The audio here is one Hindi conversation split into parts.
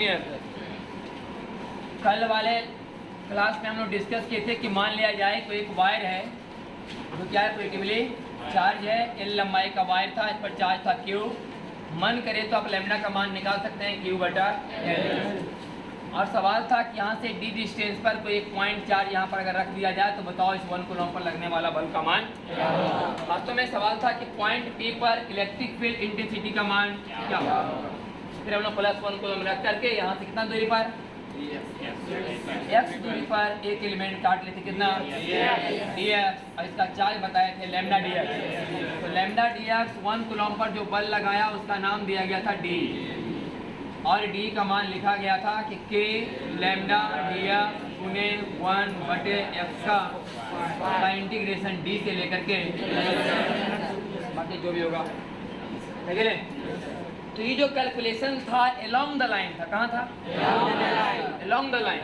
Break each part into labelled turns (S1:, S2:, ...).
S1: लीनियर। कल वाले क्लास में हम लोग डिस्कस किए थे कि मान लिया जाए तो एक वायर है जो क्या है, पॉजिटिवली चार्ज है, एल लंबाई का वायर था, इस पर चार्ज था क्यू। मन करे तो आप लैम्डा का मान निकाल सकते हैं क्यू बटा एल। और सवाल था कि यहाँ से डी डिस्टेंस पर कोई एक पॉइंट चार्ज यहाँ पर अगर रख दिया जाए तो बताओ इस 1 कूलम पर लगने वाला बल का मान। वास्तव में सवाल था कि पॉइंट पी पर इलेक्ट्रिक फील्ड इंटेंसिटी का मान क्या होगा। फिर हम लोग +1 कूलम रख करके यहाँ से कितना दूरी पर x दूरी पर एक एलिमेंट काट लेते, कितना dx, और इसका चार्ज बताए थे लैम्डा dx। तो लैम्डा dx 1 कूलम पर जो बल लगाया उसका नाम दिया गया था d, और d का मान लिखा गया था कि k लैम्डा dx गुने 1/x का इंटीग्रेशन d से लेकर के बाकी जो भी होगा, ठीक है। तो ये जो कैलकुलेशन था अलोंग द लाइन था, कहाँ था, अलोंग द लाइन।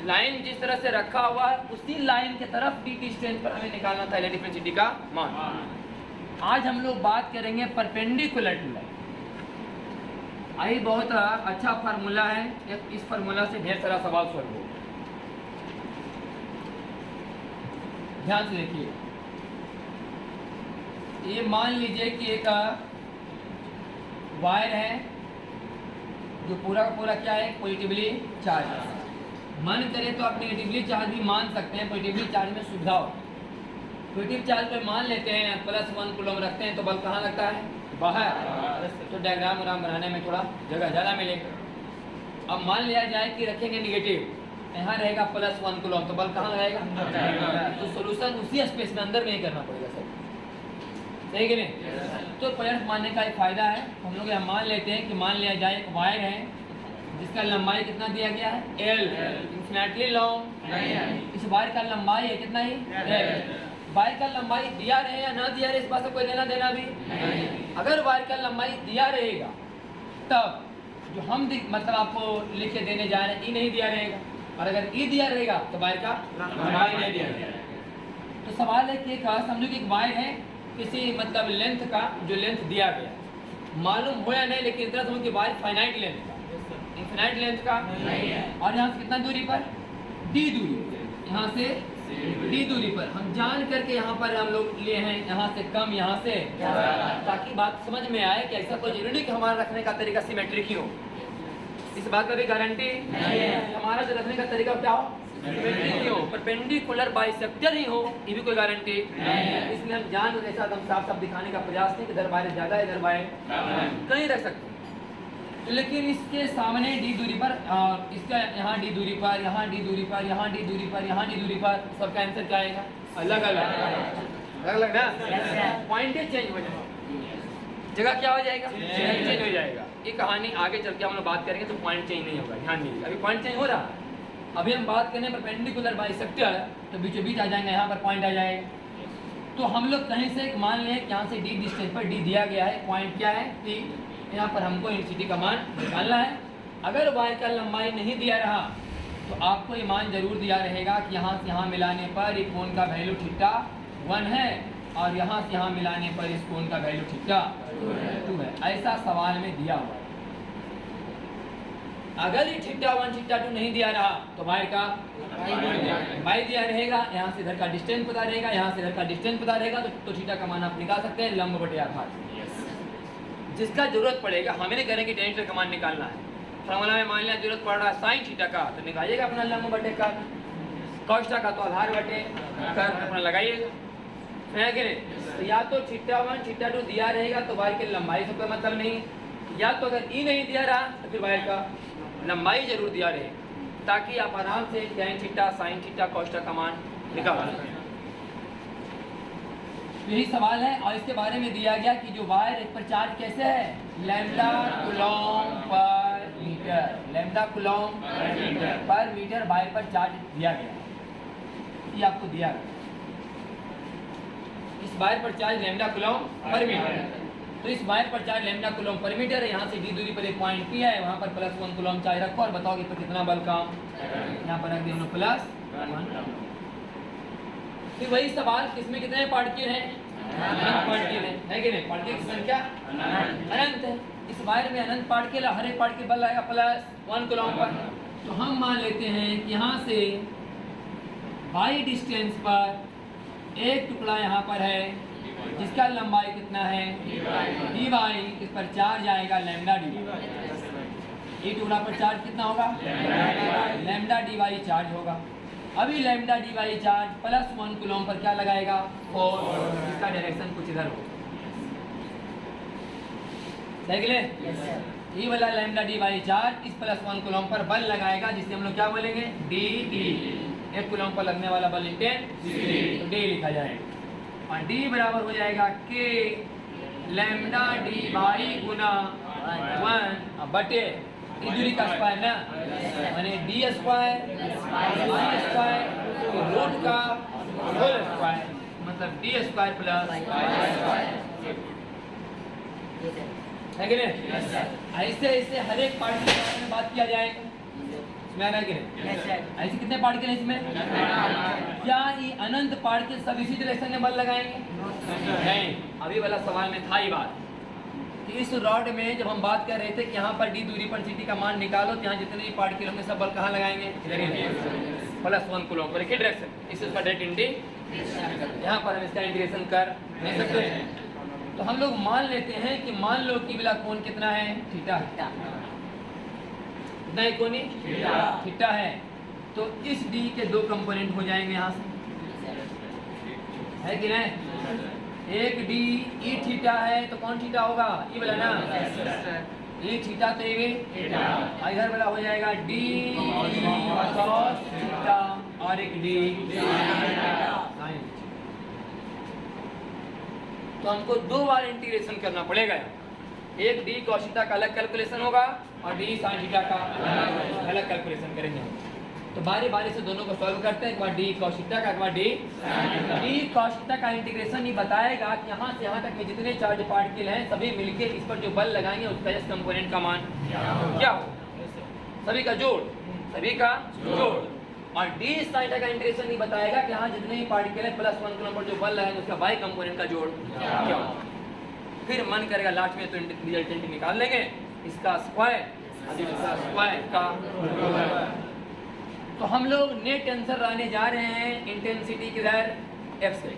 S1: लाइन जिस तरह से रखा हुआ है उसी लाइन के तरफ डी डिस्टेंस पर हमें निकालना था इलेक्ट्रिसिटी का मान। आज हम लोग बात करेंगे परपेंडिकुलर टू लाइन। आई बहुत अच्छा फार्मूला है, इस फार्मूला से ढेर सारा सवाल सॉल्व हो। ध्यान से देखिए, ये मान लीजिए कि एक वायर है जो पूरा का पूरा क्या है, पॉजिटिवली चार्ज है। मन करे तो आप नेगेटिवली चार्ज भी मान सकते हैं, पॉजिटिवली चार्ज में सुविधा हो। पॉजिटिव चार्ज पर मान लेते हैं +1 कूलम रखते हैं तो बल कहाँ लगता है, बाहर, तो डायग्राम बनाने में थोड़ा जगह ज़्यादा मिलेगा। अब मान लिया जाए कि रखेंगे निगेटिव, यहाँ रहेगा +1 कूलम, तो बल कहाँ लगाएगा, तो सोल्यूशन उसी स्पेस में अंदर में ही करना पड़ेगा सर, सही कि नहीं। तो पॉइंट मानने का एक फायदा है, हम लोग यहाँ मान लेते हैं कि मान लिया जाए एक वायर है जिसका लंबाई कितना दिया गया है, L, इन्फिनिटली लॉन्ग। इस वायर का लंबाई है कितना ही L। वायर का लंबाई दिया रहे या ना दिया रहे इस बात से कोई लेना देना भी नहीं। अगर वायर का लंबाई दिया रहेगा तब जो हम मतलब आपको लिख के देने जा रहे हैं ई नहीं दिया रहेगा, और अगर ई दिया रहेगा तो वायर का लंबाई नहीं दिया रहेगा। तो सवाल है कि समझो कि एक वायर है किसी मतलब लेंथ का, जो लेंथ दिया गया मालूम हो या नहीं, लेकिन इतना समझो कि वायर फाइनाइट लेंथ का, इनफिनाइट लेंथ का नहीं है, और यहाँ से कितना दूरी पर, d दूरी, यहाँ से d दूरी पर हम जान करके यहाँ पर हम लोग लिए हैं, यहाँ से कम यहाँ से, ताकि बात समझ में आए कि ऐसा कोई जरूरी कि हमारा रखने का तरीका सिमेट्रिक ही हो। इस बात का भी गारंटी नहीं है, हमारा जो रखने का तरीका क्या हो, सिमेट्रिक हो, परपेंडिकुलर बाइसेक्टर ही हो, ये भी कोई गारंटी नहीं है। इसलिए हम जान के साथ हम साफ साफ दिखाने का प्रयास नहीं कि इधर वायर ज्यादा है इधर वायर कहीं रख सकते, लेकिन इसके सामने डी दूरी पर और इसका यहाँ डी दूरी पर, यहाँ डी दूरी पर, यहाँ डी दूरी पर, यहाँ डी दूरी पर, सबका आंसर क्या आएगा, अलग अलग ना, पॉइंटेज चेंज हो जाएगा, जगह क्या हो जाएगा, चेंज हो जाएगा। ये कहानी आगे चल के हम लोग बात करेंगे तो पॉइंट चेंज नहीं होगा, ध्यान दीजिए। अभी पॉइंट चेंज हो रहा है, अभी हम बात करें परपेंडिकुलर बाइसेक्टर, तो बीचों बीच आ जाएंगे, यहाँ पर पॉइंट आ जाएगा। तो हम लोग कहीं से मान लें कि यहाँ से डी डिस्टेंस पर डी दिया गया है, पॉइंट क्या है P, यहाँ पर हमको इंटेंसिटी का मान निकालना है। अगर वायर का लंबाई नहीं दिया रहा तो आपको ये मान जरूर दिया रहेगा कि यहाँ से यहाँ मिलाने पर इस कोण का वैल्यू θ1 है, और यहाँ से यहाँ मिलाने पर इस कोण का वैल्यू θ2 है, ऐसा सवाल में दिया हुआ है। अगर ये θ1 θ2 नहीं दिया रहा तो वायर का लंबाई दिया रहेगा, यहाँ से इधर का डिस्टेंस पता रहेगा, यहाँ से इधर का डिस्टेंस पता रहेगा, तो θ का मान आप निकाल सकते हैं लंब बटे आधार। जिसका जरूरत पड़ेगा, हमें नहीं करेंगे टेंशन का मान निकालना है, फॉर्मूला में मान लिया जरूरत पड़ रहा है साइन θ का, तो निकालिएगा अपना लंब बटे का, cos का तो आधार बटे कर अपना लगाइएगा, है कि नहीं। तो या तो θ1 θ2 दिया रहेगा तो वायर की लंबाई से कोई मतलब नहीं, या तो अगर ई नहीं दिया रहा तो फिर वायर का लंबाई जरूर दिया रहे, ताकि आप आराम से tan θ sin θ cos का मान निकाल सकें। यही सवाल है, और इसके बारे में दिया गया कि जो वायर पर चार्ज कैसे है, lambda coulomb per metre, lambda coulomb per metre wire पर चार्ज दिया गया, ये आपको दिया गया। इस वायर पर charge lambda coulomb per metre है, तो इस वायर पर charge lambda coulomb per metre है, यहाँ से डी दूरी पर एक पॉइंट P है, वहाँ पर +1 कूलम चार्ज रखो और बताओ कि कितना बल काम, यहाँ पर रख दिया +1। फिर वही सवाल, किसमें कितने पार्ट किए हैं, अनंत पार्टिकल है कि नहीं? पार्टिकल की संख्या अनंत है। इस वायर में अनंत पार्टिकल, हर एक पार्टिकल बल आएगा +1 कूलम्ब पर। तो हम मान लेते हैं कि यहाँ से बाई डिस्टेंस पर एक टुकड़ा यहाँ पर है जिसका लंबाई कितना है dy, इस पर चार्ज आएगा लैम्डा dy। ये टुकड़ा पर चार्ज कितना होगा लैम्डा dy चार्ज होगा। अभी लैम्डा dy चार्ज +1 कूलम्ब पर क्या लगाएगा फोर्स, इसका डायरेक्शन कुछ इधर होगा। सही है? ये वाला लैम्डा dy चार्ज इस +1 कूलम्ब पर बल लगाएगा जिसे हम लोग क्या बोलेंगे de। 1 कूलम्ब पर लगने वाला बल इंटेंसिटी, तो d लिखा जाएगा और d बराबर हो जाएगा k लैम्डा dy गुना 1 बटे ई दूरी का स्क्वायर ना, माने डी स्क्वायर रूट का होल स्क्वायर, मतलब डी स्क्वायर प्लस है कि नहीं? ऐसे ऐसे हर एक पार्टिकल के बारे में बात किया जाएगा। इसमें आ रहा है कि नहीं? ऐसे कितने पार्टिकल हैं इसमें? क्या ये अनंत पार्टिकल सब इसी डायरेक्शन में बल लगाएंगे? नहीं। अभी वाला सवाल में था ही बात कि इस रॉड में जब हम बात कर रहे थे कि यहाँ पर डी दूरी पर सिटी का मान निकालो तो यहाँ जितने भी पार्टिकल होंगे सब बल कहाँ लगाएंगे? +1 कूलम्ब पर। किस डायरेक्शन? इसका डायरेक्ट इंटीग्रेशन, यहाँ पर हम इसका इंटीग्रेशन कर नहीं सकते हैं। तो हम लोग मान लेते हैं कि मान लो कि वाला कोण कितना है थीटा, कितना है कोणी थीटा है। तो इस डी के 2 कंपोनेंट हो जाएंगे यहाँ से, है कि नहीं? एक डी ई थीटा है तो कौन थीटा होगा? ई वाला ना, ई थीटा तो ये इधर वाला हो जाएगा डी cos थीटा और एक डी sin। तो हमको 2 बार इंटीग्रेशन करना पड़ेगा। एक डी cos थीटा का अलग कैलकुलेशन होगा और डी sin थीटा का अलग कैलकुलेशन करेंगे। तो बारी बारी से दोनों को सॉल्व करते हैं। एक बार डी cos थीटा का, एक बार डी cos थीटा का इंटीग्रेशन ही बताएगा कि यहाँ से यहाँ तक में जितने चार्ज पार्टिकल हैं सभी मिलके इस पर जो बल लगाएंगे उसका इस कंपोनेंट का मान क्या हो, सभी का जोड़, सभी का जोड़। और डी sin थीटा का इंटीग्रेशन ही बताएगा कि यहाँ जितने भी पार्टिकल हैं +1 कूलम्ब पर जो बल लगाएंगे उसका बाई कंपोनेंट का जोड़ क्या हो। फिर मन करेगा लास्ट में तो रिजल्टेंट निकाल लेंगे, इसका स्क्वायर इसका स्क्वायर का। तो हम लोग नेट आंसर लाने जा रहे हैं इंटेंसिटी किधर x के,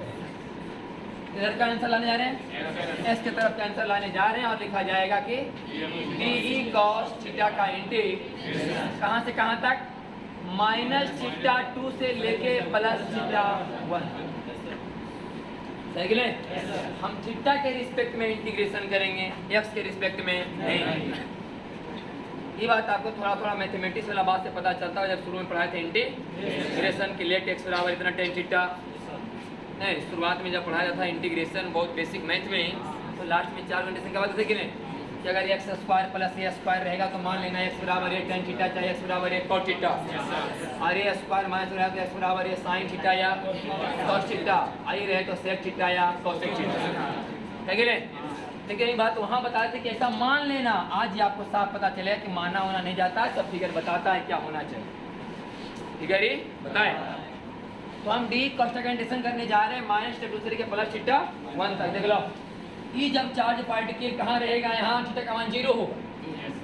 S1: इधर का आंसर लाने जा रहे हैं s की तरफ का आंसर लाने जा रहे हैं। और लिखा जाएगा कि डी cos थीटा का इंटीग्रेशन कहाँ से कहाँ तक -θ2 से लेके +θ1। सही है? हम थीटा के रिस्पेक्ट में इंटीग्रेशन करेंगे, x के रिस्पेक्ट में नहीं। ये बात आपको थोड़ा थोड़ा मैथमेटिक्स वाला बात से पता चलता है जब शुरू में पढ़ाए थे इंटीग्रेशन की लेट x बराबर इतना tan थीटा। नहीं, शुरुआत में जब पढ़ाया था इंटीग्रेशन बहुत बेसिक मैथ में, तो लास्ट में 4 कंडीशन का बात थे कि नहीं कि अगर x square plus a square रहेगा तो मान लेना x बराबर है tan थीटा चाहे x बराबर है cos थीटा, और a स्क्वायर माइनस रहेगा तो x बराबर है sin थीटा या cos थीटा, आई रहे तो sec थीटा या cosec थीटा, है कि नहीं? लेकिन ये बात वहाँ बताए थे कि ऐसा मान लेना। आज ही आपको साफ पता चलेगा कि माना होना नहीं जाता, सब फिगर बताता है क्या होना चाहिए। फिगर ही बताए। तो हम डी cos थीटा का इंटीग्रेशन करने जा रहे हैं -θ2 से लेकर +θ1 तक। देख लो, ई जब चार्ज पार्टिकल कहाँ रहेगा, यहाँ थीटा का मान 0 होगा,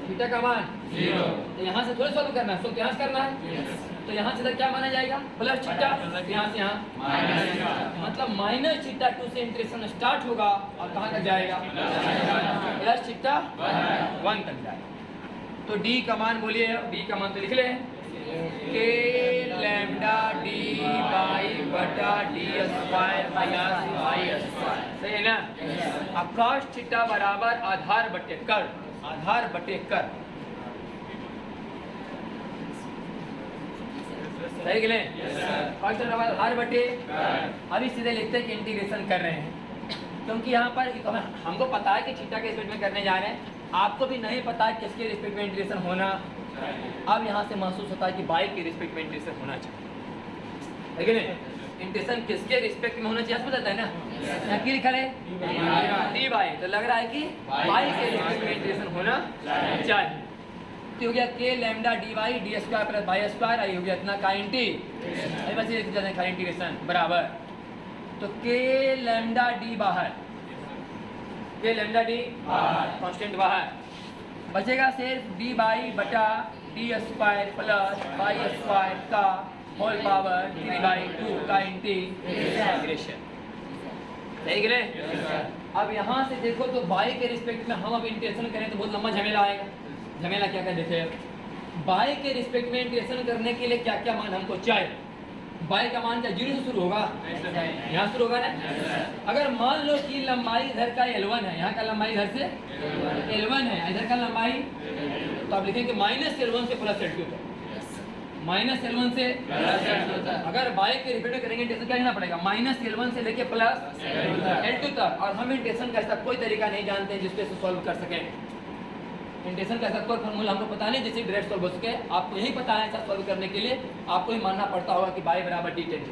S1: थीटा का मान 0। तो यहाँ से थोड़ा सॉल्व करना है, तो यहाँ से करना है। तो यहाँ से क्या माना जाएगा +θ, यहाँ से यहाँ मतलब -θ2 से इंटीग्रेशन स्टार्ट होगा और कहाँ तक जाएगा +θ1 तक जाएगा। तो डी का मान बोलिए, डी का मान तो लिख ले k लैम्डा dy बटा D square plus y square. सही है ना? अब cos थीटा बराबर आधार बटे कर, आधार बटे कर। सही कि नहीं? cos थीटा बराबर आधार बटे। अभी सीधे लिखते हैं कि इंटीग्रेशन कर रहे हैं, क्योंकि यहाँ पर हमको पता है कि थीटा के रिस्पेक्ट में करने जा रहे हैं, आपको भी नहीं पता है किसके रिस्पेक्ट में इंटीग्रेशन होना। अब यहाँ से महसूस होता है कि बाई के रिस्पेक्ट में इंटीग्रेशन होना चाहिए, है कि नहीं? इंटीग्रेशन किसके रिस्पेक्ट में होना चाहिए बताता है ना, यहाँ की लिखा है डी बाई, तो लग रहा है कि बाई के रिस्पेक्ट में इंटीग्रेशन होना चाहिए। तो हो गया k lambda dy d square plus y square, I हो गया इतना का इंटीग्रेशन बराबर तो के लैम्डा डी बाहर, के लैम्डा डी कांस्टेंट बाहर, बचेगा सिर्फ डी बाई बटा D square plus by square का होल पावर 3/2 का इंटीग्रेशन। सही गिरे। अब यहाँ से देखो तो बाई के रिस्पेक्ट में हम अब इंटीग्रेशन करें तो बहुत लंबा झमेला आएगा। झमेला क्या कर देते हैं, बाई के रिस्पेक्ट में इंटीग्रेशन करने के लिए क्या क्या मान हमको चाहिए। बाई का मान क्या 0 से शुरू होगा, यहाँ शुरू होगा ना। अगर मान लो कि लंबाई इधर का L1 है, यहाँ का लंबाई इधर से L1 है, इधर का लंबाई, तो आप लिखेंगे -L1 से प्लस L2 तक, -L1 से अगर बाई के रिपीट करेंगे इंटीग्रेशन क्या लिखना पड़ेगा, -L1 से लेके प्लस L2 तक। और हम इंटीग्रेशन का ऐसा कोई तरीका नहीं जानते हैं जिसपे से सॉल्व कर सकें। इंटीग्रेशन का ऐसा कोई फॉर्मूला हमको पता नहीं जिससे डायरेक्ट सॉल्व हो सके। आपको यही पता है ऐसा सॉल्व करने के लिए आपको ही मानना पड़ता होगा कि बाई बराबर डी टेन,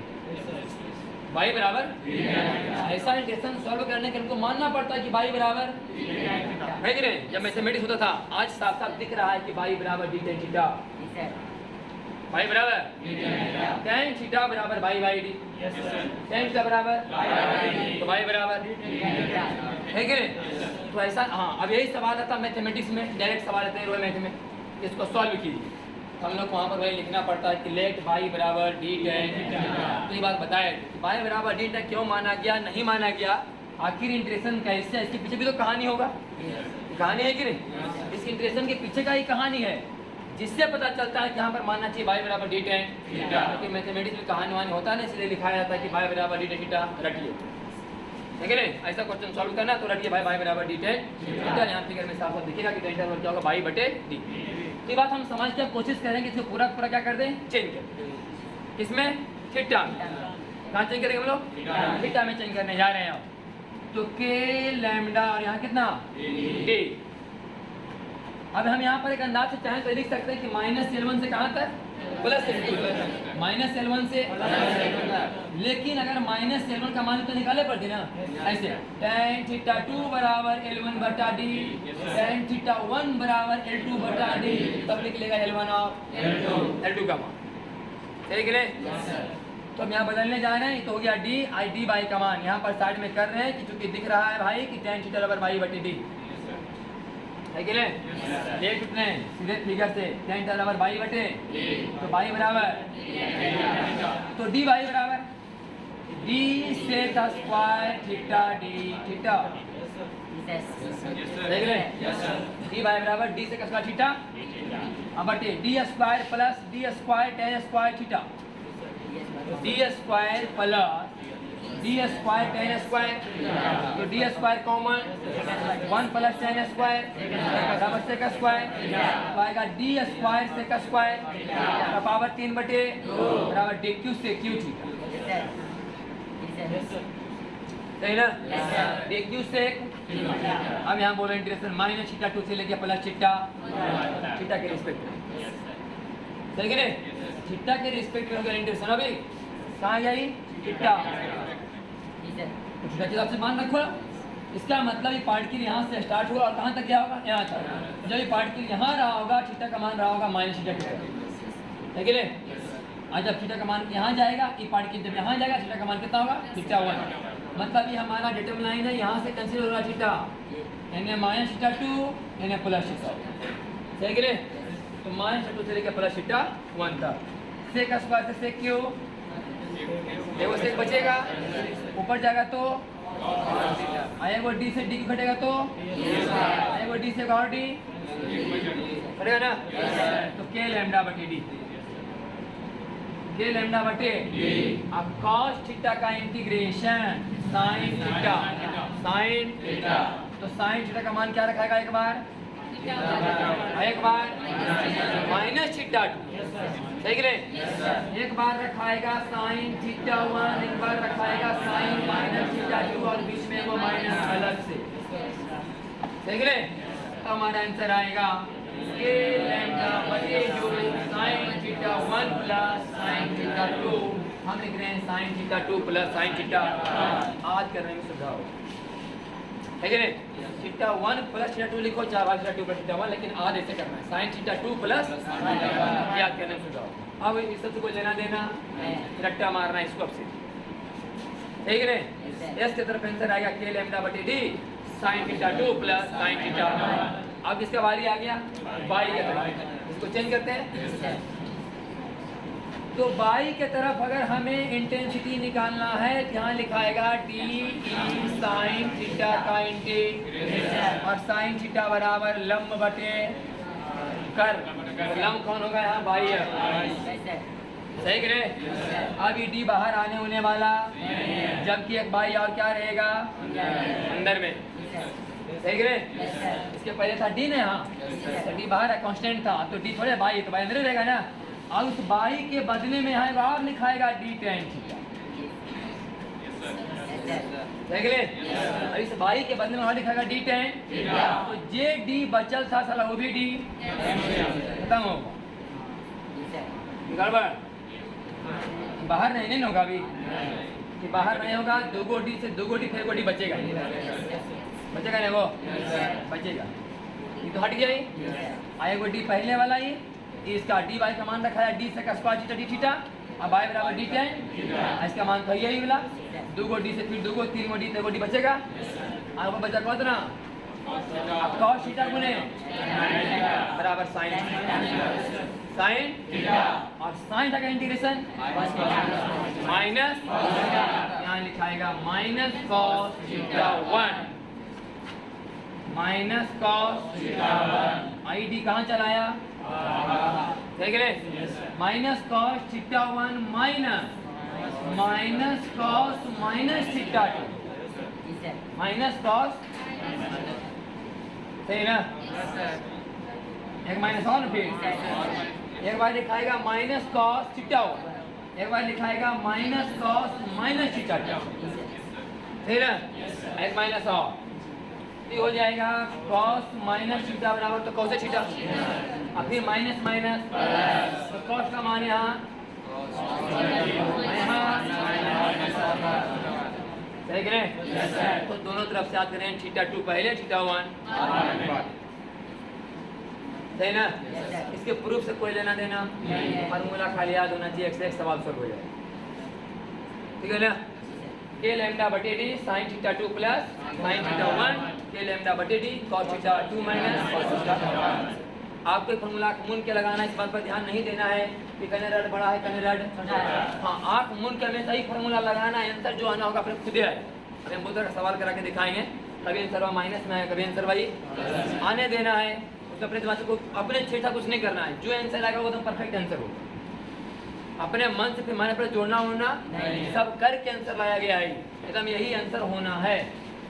S1: बाई बराबर ऐसा इंटीग्रेशन सॉल्व करने के हमको मानना पड़ता है कि बाई बराबर है कि नहीं। जब मैथमेटिक्स होता था, आज साफ साफ दिख रहा है कि बाई बराबर डी टेन थीटा, बाई बराबर टेन थीटा बराबर by by D, tan theta बराबर तो बाई बराबर है कि नहीं। तो ऐसा, हाँ अब यही सवाल आता मैथमेटिक्स में, डायरेक्ट सवाल आते हैं रोए मैथ में, इसको सॉल्व कीजिए। हम लोग को वहाँ पर वही लिखना पड़ता है कि लेट बाई बराबर डी टेन। तो ये बात बताया कि बाई बराबर डी टेन क्यों माना गया, नहीं माना गया, आखिर इंटीग्रेशन कैसे, इसके पीछे भी तो कहानी होगा, कहानी है कि नहीं। इस इंटीग्रेशन के पीछे का ही कहानी है जिससे पता चलता है कि यहाँ पर मानना चाहिए बाई बराबर डी टेन। क्योंकि मैथमेटिक्स में कहानी वानी होता है ना, इसलिए लिखाया जाता है कि बाई बराबर डी टेन थीटा रटिए, ठीक है नहीं। ऐसा क्वेश्चन सॉल्व करना तो रटिए बाई बराबर डी टेन थीटा। यहाँ फिगर में साफ साफ दिखेगा कि इंटरवल क्या होगा, बाई बटे डी। तो ये बात हम समझ के कोशिश करेंगे इसको पूरा पूरा क्या कर दें, चेंज कर। किसमें, थीटा में। कहाँ चेंज करेंगे हम लोग, थीटा में चेंज करने जा रहे हैं। तो के लैम्डा और यहाँ कितना डी। अब हम यहाँ पर एक अंदाज से चाहें तो लिख सकते हैं कि -L1 से कहाँ तक, प्लस L2, -L1 से। लेकिन अगर -L1 का मान तो निकाले पड़ते ना, ऐसे tan थीटा 2 बराबर L1 बटा डी, tan थीटा 1 बराबर L2 बटा डी, तब लिख लेगा L1 और L2 का मान। सही गिरे। तो हम यहाँ बदलने जा रहे हैं, तो हो गया डी आई डी बाई का मान यहाँ पर साइड में कर रहे हैं कि चूंकि दिख रहा है भाई कि tan थीटा बराबर बाई बटे डी है कि नहीं। देख कितने सीधे फिगर से tan थीटा बराबर बाई बटे, तो बाई बराबर, तो डी बाई बराबर D sec square theta D theta, देख रहे डी बाई बराबर डी सेक स्क्वायर थीटा अब बटे D square plus D square tan square theta, D square plus D square tan square, तो D square common 1 plus tan square बराबर सेक स्क्वायर, तो आएगा डी स्क्वायर सेक स्क्वायर का पावर 3 बटे बराबर डी क्यू से क्यू थीटा। सही ना, डी क्यू से। अब यहाँ बोलो इंटीग्रेशन -θ2 से लेके प्लस थीटा के रिस्पेक्ट में, सही कि नहीं। थीटा के रिस्पेक्ट में अगर इंटीग्रेशन अभी कहाँ गई, थीटा के हिसाब से मान रखो। इसका मतलब ये पार्टिकल यहाँ से स्टार्ट हुआ और कहाँ तक क्या होगा, यहाँ तक। जब ये पार्टिकल यहाँ रहा होगा, थीटा का मान रहा होगा -θ2, है कि नहीं। आज जब थीटा का मान यहाँ जाएगा, ये पार्टिकल जब यहाँ जाएगा, थीटा का मान कितना होगा, θ1। मतलब ये हमारा डेटम लाइन है, यहाँ से कंसीडर होगा थीटा यानी -θ2 यानी प्लस थीटा, सही कि नहीं। तो -θ2 से लेकर प्लस θ1 तक, सेक स्क्वायर से सेक क्यू, देखो सेक बचेगा, ऊपर जाएगा तो आएगा डी से डी घटेगा तो आएगा डी से और डी करेगा ना। तो के लैम्डा बटे डी, के लैम्डा बटे अब cos थीटा का integration sin theta, sin theta, तो sin थीटा का मान क्या रखाएगा, एक बार -θ2, सही है। एक बार रखाएगा sin θ1, एक बार रखाएगा sin -θ2 और बीच में वो माइनस अलग से, सही है। तो हमारा आंसर आएगा के लैम्डा बटे जो sin θ1 प्लस sin θ2, हम लिख रहे हैं sin θ2 प्लस sin θ, आज करने में सुविधा हो, है कि नहीं। θ1 प्लस θ2 लिखो, चाहे भाग θ2 प्लस θ1, लेकिन आज ऐसे करना है sin θ2 प्लस, याद करने में सुविधा हो। अब इस सबसे कोई लेना देना, रट्टा मारना इसको अब से ठीक है। एस की तरफ आंसर आएगा के लैम्डा बटे D sine theta 2 plus sine theta. अब इसका बारी आ गया बाई की तरफ, इसको चेंज करते हैं। तो बाई के तरफ अगर हमें इंटेंसिटी निकालना है, यहाँ लिखाएगा डी ई साइन थीटा का इंटीग्रेशन और साइन थीटा बराबर लंब बटे कर। लंब कौन होगा यहाँ? बाई है, सही करे। अब ये डी बाहर आने होने वाला, जबकि एक बाई और क्या रहेगा अंदर में, सही करे। इसके पहले था डी ना, यहाँ तो डी बाहर है, कांस्टेंट था, तो डी थोड़े बाई, तो बाई अंदर रहेगा ना। अब उस बाई के बदले में यहाँ और लिखाएगा डी टेन थीटा, देख ले। अब इस बाई के बदले में और लिखाएगा डी टेन, तो जे डी बचल था साला वो भी डी खत्म होगा। गड़बड़ बाहर नहीं होगा अभी, कि बाहर नहीं होगा। दो गो डी से दो गो डी फिर गो डी बचेगा ना, वो बचेगा। ये तो हट गया ही, आएगा डी पहले वाला ही, इसका डी बाई का मान रखा है डी से स्क्वायर थीटा डी थीटा, अब बाई बराबर डी टेन, इसका मान तो यही वाला। दो गो डी से फिर दो गो, तीन गो डी, दो गो डी बचेगा। अब बचा कितना? अब cos थीटा गुने बराबर साइन और साइन का इंटीग्रेशन माइनस, यहाँ लिखाएगा minus cos theta 1 minus cos theta 1। I D कहाँ चलाया? देख ले, minus cos theta 1 minus cos minus theta 2 minus cos, सही ना। एक माइनस और फिर एक बार लिखाएगा माइनस कॉस थीटा 1, एक बार लिखाएगा माइनस कॉस माइनस थीटा 2, सही ना। एक माइनस और ये हो जाएगा कॉस माइनस थीटा बराबर तो कॉस थीटा, और फिर माइनस माइनस, तो कॉस का मान यहाँ सही करें। तो दोनों तरफ से याद करें, थीटा 2 पहले थीटा 1, सही ना। इसके प्रूफ से कोई लेना देना, फार्मूला खाली याद होना चाहिए, एक्स सवाल सॉल्व हो जाए, ठीक है ना। के लैम्डा बटे D sine theta 2 plus sine theta 1 के लैम्डा बटे D cos theta 2 minus cos theta 1। आपको फॉर्मूला मुन के लगाना है, इस बात पर ध्यान नहीं देना है कि कने रड बड़ा है कने रड, हाँ आप मुन के हमें सही फॉर्मूला लगाना है। आंसर जो आना होगा अपने खुद है। अभी हम बहुत सवाल करा के दिखाएंगे, कभी आंसर माइनस में है, कभी आंसर भाई आने देना है। उसको अपने दिमाग को अपने छेड़ा कुछ नहीं करना है, जो आंसर आएगा वो एकदम परफेक्ट आंसर होगा। अपने मन से फिर माने पर जोड़ना होना सब करके आंसर लाया गया है, एकदम यही आंसर होना है।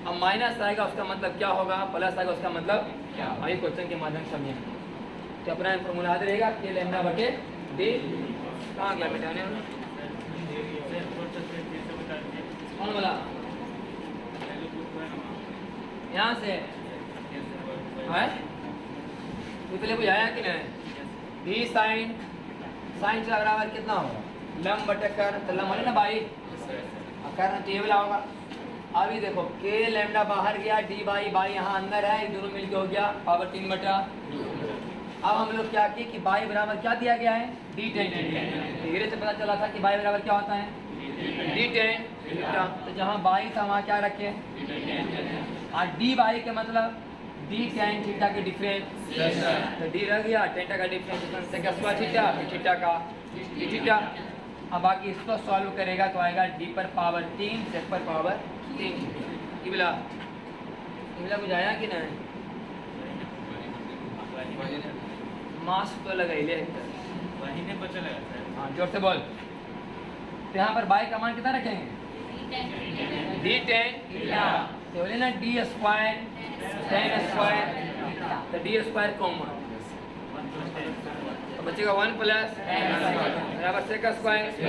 S1: अब माइनस आएगा उसका मतलब क्या होगा, प्लस आएगा उसका मतलब क्या, वही क्वेश्चन के माध्यम से समझेंगे। तो अपना फॉर्मूला याद रहेगा के लैम्डा बटे डी, कहाँ गया बेटा कौन बोला, यहाँ से है तो पहले बुझाया कि नहीं। डी साइन साइन से बराबर कितना होगा, लंब बटे कर, तो लंब है ना बाई, कर टेबल होगा। अभी देखो के लैम्डा बाहर गया, डी बाई बाई यहाँ अंदर है, दोनों मिलके हो गया पावर 3 बटा। अब हम लोग क्या किए कि बाई बराबर क्या दिया गया है डी टेन, धीरे से पता चला था कि बाई बराबर क्या होता है डी टेन, तो जहाँ बाई था वहाँ क्या रखे, और डी बाई के मतलब डी टेन थीटा के डिफरेंस, तो डी रह गया, टेन का डिफरेंस से क्या स्क्वायर थीटा, थीटा का डी थीटा। अब बाकी इसको सॉल्व करेगा तो आएगा डी पर पावर 3 सेक पर पावर 3 इबला बुझाया कि नहीं, मास्क तो लगाई ले हाँ जोर से बोल। तो यहाँ पर बाई का मान कितना रखेंगे डी टेन, तो बोले ना डी स्क्वायर टेन स्क्वायर, तो डी स्क्वायर कॉमन, तो बचेगा 1 प्लस बराबर सेक स्क्वायर, तो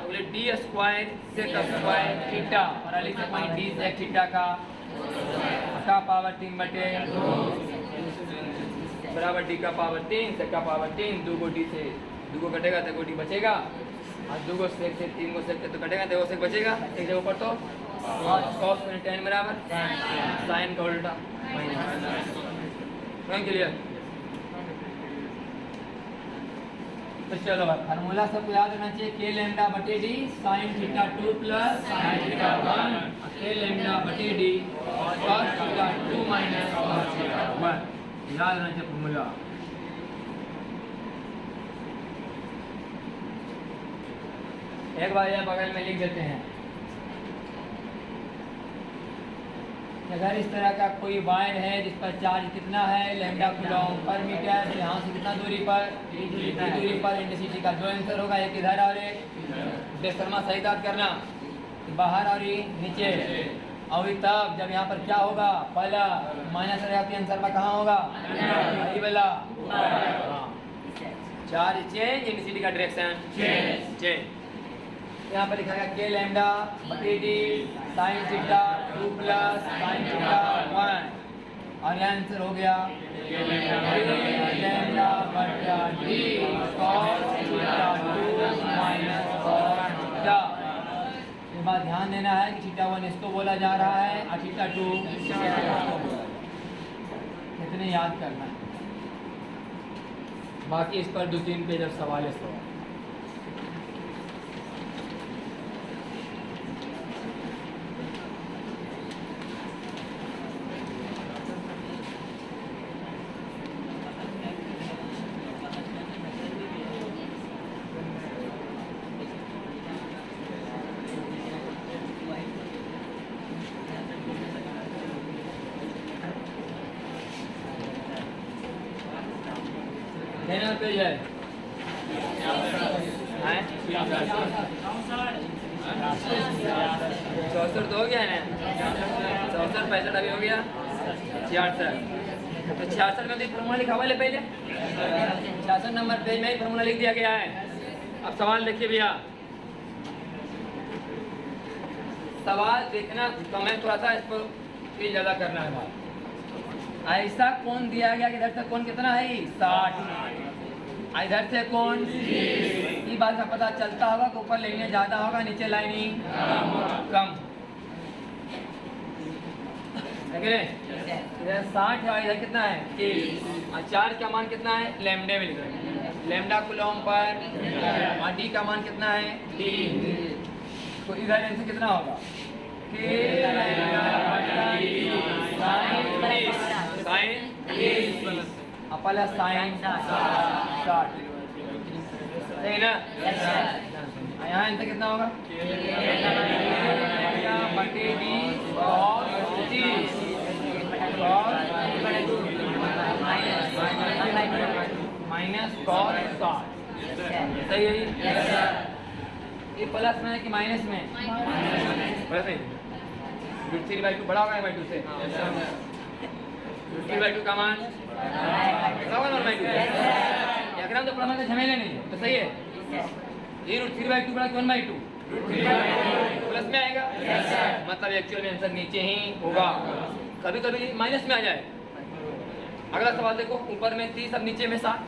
S1: बोले D square sec square theta, और लिख सकते हैं डी सेक थीटा का पावर 3 बटे बराबर डी का पावर 3 सेक का पावर 3, दो गो डी से दो गो कटेगा तो डी बचेगा, और दो गो सेक से 3 गो सेक से तो कटेगा तो सेक बचेगा, एक जगह पर तो cos 10 बराबर साइन का उल्टा क्लियर। तो चलो फार्मूला सबको याद रखना चाहिए, के लेमडा बटे D sine theta 2 plus sine theta 1, के लेमडा बटे D cos theta 2 minus cos theta 1, याद रखना चाहिए फार्मूला। एक बार यह बगल में लिख देते हैं, अगर इस तरह का कोई वायर है जिस पर चार्ज कितना है लैम्डा कूलॉम पर मीटर, यहाँ से कितना दूरी पर, दूरी पर इंटेंसिटी का जो आंसर होगा एक इधर और एक शर्मा सही बात करना, बाहर और नीचे। और तब जब यहाँ पर क्या होगा, पहला माइनस रहेगा तो आंसर पर कहाँ होगा, यही वाला चार्ज चेंज, इंटेंसिटी का डायरेक्शन चेंज। यहाँ पर लिखा गया के लैम्डा बटे D sine theta 2 plus sine theta 1, और यह आंसर हो गया के लैम्डा बटा D cos theta 2 minus cos theta. ये बात ध्यान देना है कि थीटा 1 इसको बोला जा रहा है और थीटा 2 कितने याद करना है। बाकी इस पर 2-3 पेज अब सवाल है सवाल। पेज है 64 तो हो गया है ना, 64 65 अभी हो गया 66। तो 66 में भी फॉर्मूला लिखा हुआ है पहले, 66 नंबर पेज में ही फॉर्मूला लिख दिया गया है। अब सवाल देखिए भैया, सवाल देखना तो मैं थोड़ा सा इसको फील ज़्यादा करना है बात। ऐसा कौन दिया गया कि इधर से कौन कितना है 60, इधर से कौन ये बात का पता चलता होगा कि ऊपर लाइनें ज़्यादा होगा नीचे लाइनिंग कम। इधर 60 है, इधर कितना है 30, और चार्ज का मान कितना है लैम्डे में लिखा है, लैम्डा कूलॉम पर, और डी का मान कितना है डी। तो इधर आंसर कितना होगा पहला साइन 60, सही ना। यहाँ आंसर कितना होगा बटे डी माइनस कॉस 60, सही है। ये प्लस में है कि माइनस में, प्लस में। √3/2 बड़ा होगा √2 से, √3/2 का मान अगर तो प्रमाण का झमेले नहीं है तो सही है। ये √3/2 बड़ा 1/2 प्लस में आएगा, मतलब एक्चुअल में आंसर नीचे ही होगा, कभी कभी माइनस में आ जाए। अगला सवाल देखो, ऊपर में 30 अब नीचे में 60।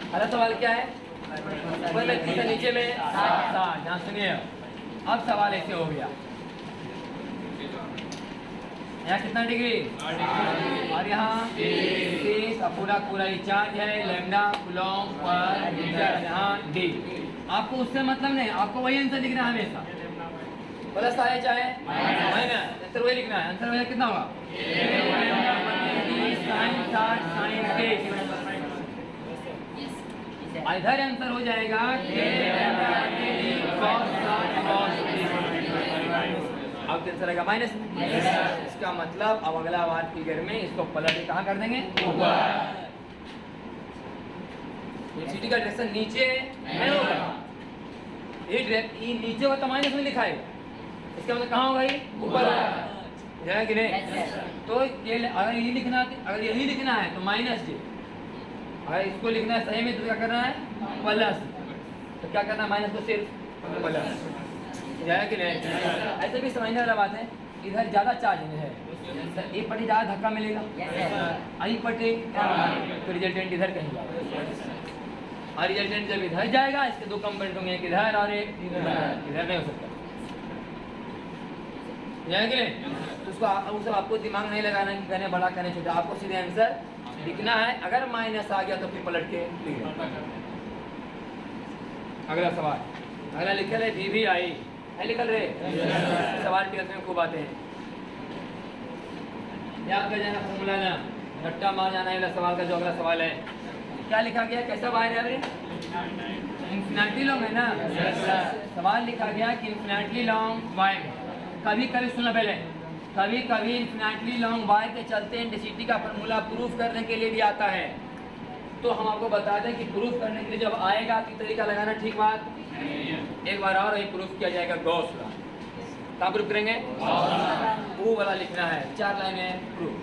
S1: अगला सवाल क्या है, ऊपर में 30 नीचे में 60। ध्यान सुनिए, अब सवाल ऐसे हो गया, यहाँ कितना डिग्री और यहाँ 30, पूरा ये चार्ज है लैम्डा कूलॉम पर मीटर, यहाँ डी। आपको उससे मतलब नहीं, आपको वही आंसर लिखना है हमेशा, प्लस आए चाहे माइनस, आंसर वही लिखना है। आंसर वही कितना होगा इधर आंसर हो जाएगा अब आंसर आएगा माइनस। इसका मतलब अब अगला बार फिगर में इसको पलट के कहाँ कर देंगे ऊपर। इंटेंसिटी का डायरेक्शन नीचे नहीं होगा, ये नीचे होगा तो माइनस में लिखा है, इसका मतलब कहाँ होगा ये ऊपर होगा कि नहीं। तो ये अगर यही लिखना, अगर यही लिखना है तो माइनस जी, अगर इसको लिखना है सही में तो क्या करना है प्लस, तो क्या करना है माइनस को सिर्फ प्लस कि नहीं। ऐसे भी समझने वाला बात है, इधर ज़्यादा चार्ज है, एक पट्टी ज़्यादा धक्का मिलेगा, आई पट्टी तो रिजल्टेंट इधर कहीं जाएगा, और रिजल्टेंट जब इधर जाएगा इसके दो कंपोनेंट होंगे, एक इधर और एक इधर नहीं हो सकता, कि नहीं। तो उसको आपको दिमाग नहीं लगाना कि कहने बड़ा कहने छोटा, आपको सीधे आंसर लिखना है, अगर माइनस आ गया तो फिर पलट के लिख दो। अगला सवाल, अगला लिखल है वी आई है, लिखल रहे सवाल ट्वेल्थ में खूब आते हैं, याद कर जाना फॉर्मूला ना, रट्टा मार जाना है सवाल का। जो अगला सवाल है क्या लिखा गया, कैसा वायर है अरे इन्फिनिटली लॉन्ग है ना। सवाल लिखा गया कि इन्फिनिटली लॉन्ग वायर, कभी कभी सुनो पहले, कभी कभी इन्फिनिटली लॉन्ग वायर के चलते डेंसिटी का फार्मूला प्रूफ करने के लिए भी आता है। तो हम आपको बता दें कि प्रूफ करने के लिए जब आएगा तो तरीका लगाना ठीक बात, एक बार और ये प्रूफ किया जाएगा गॉस लॉ। कहाँ प्रूफ करेंगे, वो वाला लिखना है, 4 लाइन है प्रूफ।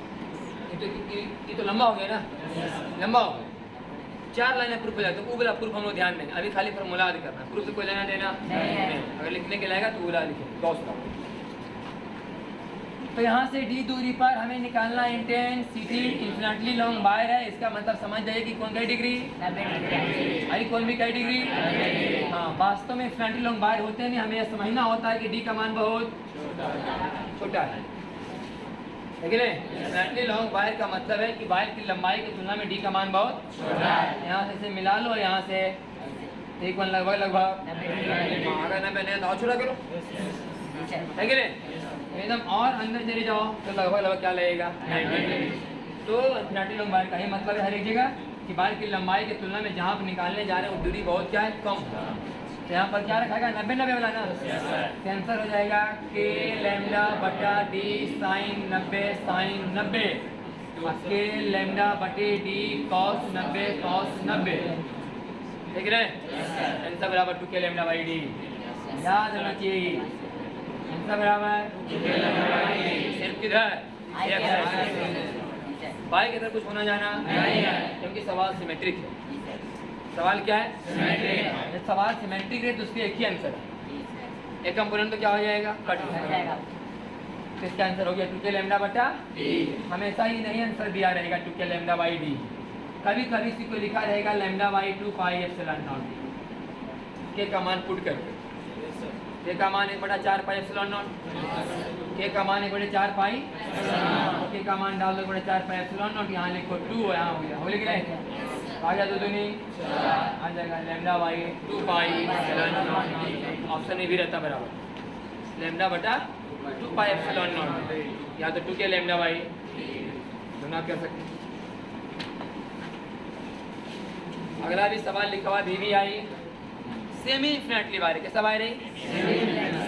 S1: ये तो लंबा हो गया ना, लंबा हो गया, 4 लाइनें प्रूफ हो जाए तो वो वाला प्रूफ हम लोग ध्यान देंगे। अभी खाली फार्मूला याद करना, प्रूफ से कोई लेना देना नहीं। अगर लिखने के लाएगा तो वो वाला लिखेंगे गॉस लॉ। तो यहाँ से डी दूरी पर हमें निकालना इंटेंसिटी, इन्फिनिटली लॉन्ग वायर है, इसका मतलब समझ जाइए कि कौन सी डिग्री, आई कौन भी कई डिग्री। हाँ, वास्तव में इन्फिनिटली लॉन्ग वायर होते नहीं, हमें यह समझना होता है कि डी का मान बहुत छोटा है, लेकिन इन्फिनिटली लॉन्ग वायर का मतलब है कि वायर की लंबाई की तुलना में डी का मान बहुत छोटा है। यहाँ से इसे मिला लो, यहाँ से एक वन लगभग अगर 90 नहीं तो और छोटा करो, है कि नहीं, एकदम और अंदर चले जाओ तो लगभग क्या लगेगा 90। तो इन्फिनिटली लॉन्ग वायर का ही मतलब है हर एक जगह कि वायर की लंबाई की तुलना में जहाँ पर निकालने जा रहे हैं वो दूरी बहुत क्या है, कम। तो यहाँ पर क्या रखा गया 90 वाला ना, आंसर हो जाएगा के लैम्डा बटा डी साइन 90 साइन 90, के लैम्डा बटे डी कॉस 90 कॉस 90, ठीक है। आंसर बराबर 2 के लैम्डा बाई डी, याद रखना चाहिए। आंसर बराबर सिर्फ किधर, बाई की तरफ कुछ होना जाना नहीं है, क्योंकि सवाल सिमेट्रिक है। सवाल क्या है, सिमेट्रिक। जब सवाल सिमेट्रिक है तो उसके एक ही आंसर है, एक कंपोनेंट तो क्या हो जाएगा, कट हो जाएगा। तो इसका आंसर हो गया 2 के लैम्डा बटा डी। हमेशा ही नहीं आंसर दिया रहेगा 2 के लैम्डा बाई डी, कभी कभी इसी को लिखा रहेगा lambda by 2 pi epsilon not, के का मान पुट करके, के का मान 1/4 पाई एप्सिलॉन नॉट, के का मान 1/4 पाई, के का मान डाल दो 1/4 पाई एप्सिलॉन नॉट, यहाँ लिखो 2, यहाँ हो गया, हो गया आ गया, 2 दूनी आ जाएगा lambda by 2 pi epsilon not. Option में भी रहता बराबर लैम्डा बटा 2 पाई एप्सिलॉन नॉट, या तो 2 के लैम्डा बाई दोनों आप कह सकते। अगला भी सवाल लिखा हुआ वी आई सेमी इन्फिनिटली वायर, कैसा वायर है,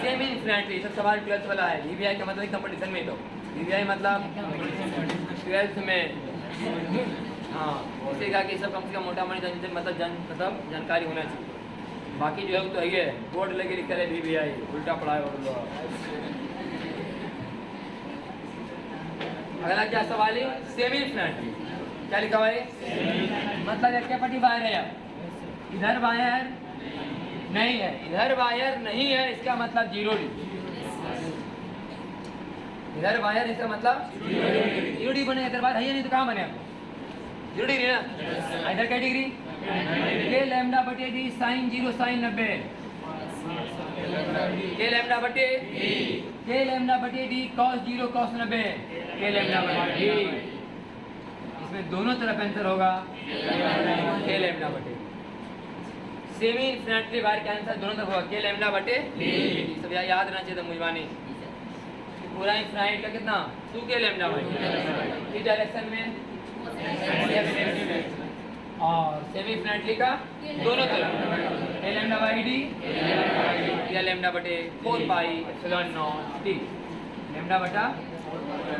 S1: सेमी इन्फिनिटली। सब सवाल 12th वाला है। वी आई का मतलब कंपटीशन में, तो वी आई मतलब 12th में, हाँ इसे कहा कि सब कम से कम मोटा मोटी मतलब जानकारी होना चाहिए। बाकी जो है तो है बोर्ड लगे लिखा है वी आई, उल्टा पड़ा है। अगला क्या सवाल है, सेमी इन्फिनिटली, क्या लिखा हुआ है, मतलब क्या पट्टी वायर है, इधर वायर नहीं है, इधर वायर नहीं है, इसका मतलब 0 डिग्री, इधर वायर इसका मतलब 0 डिग्री बने। इधर वायर है नहीं तो कहाँ बने, 0 डिग्री ना, इधर क्या डिग्री, के लैम्डा बटे डी साइन 0 साइन 90, के लैम्डा बटे डी कॉस 0 कॉस 90, के लैम्डा बटे डी, इसमें दोनों तरफ आंसर होगा के लैम्डा बटे। सेमी इन्फिनिटली वायर का आंसर दोनों तरफ होगा के लैम्डा बटे डी। सब याद रहना चाहिए, मुझवानी पूरा इन्फिनिट का कितना 2 के लैम्डा बाई, इस डायरेक्शन में और सेमी इन्फिनिटली का दोनों तरफ के लैम्डा बाई डी या लैम्डा बटे 4 pi epsilon not D, lambda बटा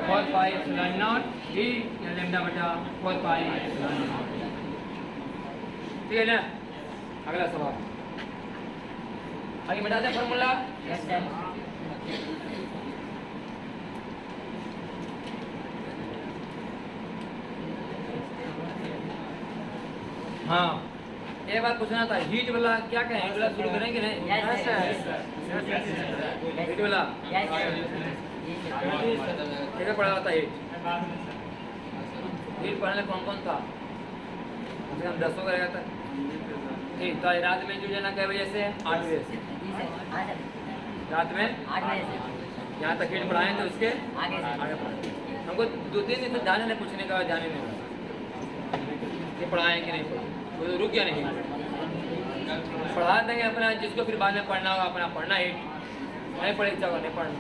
S1: 4 पाई एप्सिलॉन नॉट डी या लैम्डा बटा 4 पाई एप्सिलॉन नॉट, ठीक है ना। अगला सवाल आगे बताते हैं फॉर्मूला। हाँ एक बात पूछना था, हीट वाला क्या कहें, हीट वाला शुरू करेंगे नहीं, हीट वाला कैसे पढ़ा जाता है, हीट पढ़ने कौन कौन था, हम 10 का रहेगा था, ठीक। तो रात में जुड़ जाना कै बजे से, 8 बजे से, रात में 8 बजे से यहाँ तक हीट पढ़ाएं तो उसके आगे पढ़ाएं। हमको 2-3 दिन से जाने नहीं, पूछने का जाने नहीं, कि पढ़ाएं कि नहीं पढ़ाएं, वो तो रुक गया नहीं, पढ़ा देंगे अपना, जिसको फिर बाद में पढ़ना होगा अपना पढ़ना ही, नहीं पढ़े चलो नहीं पढ़ना।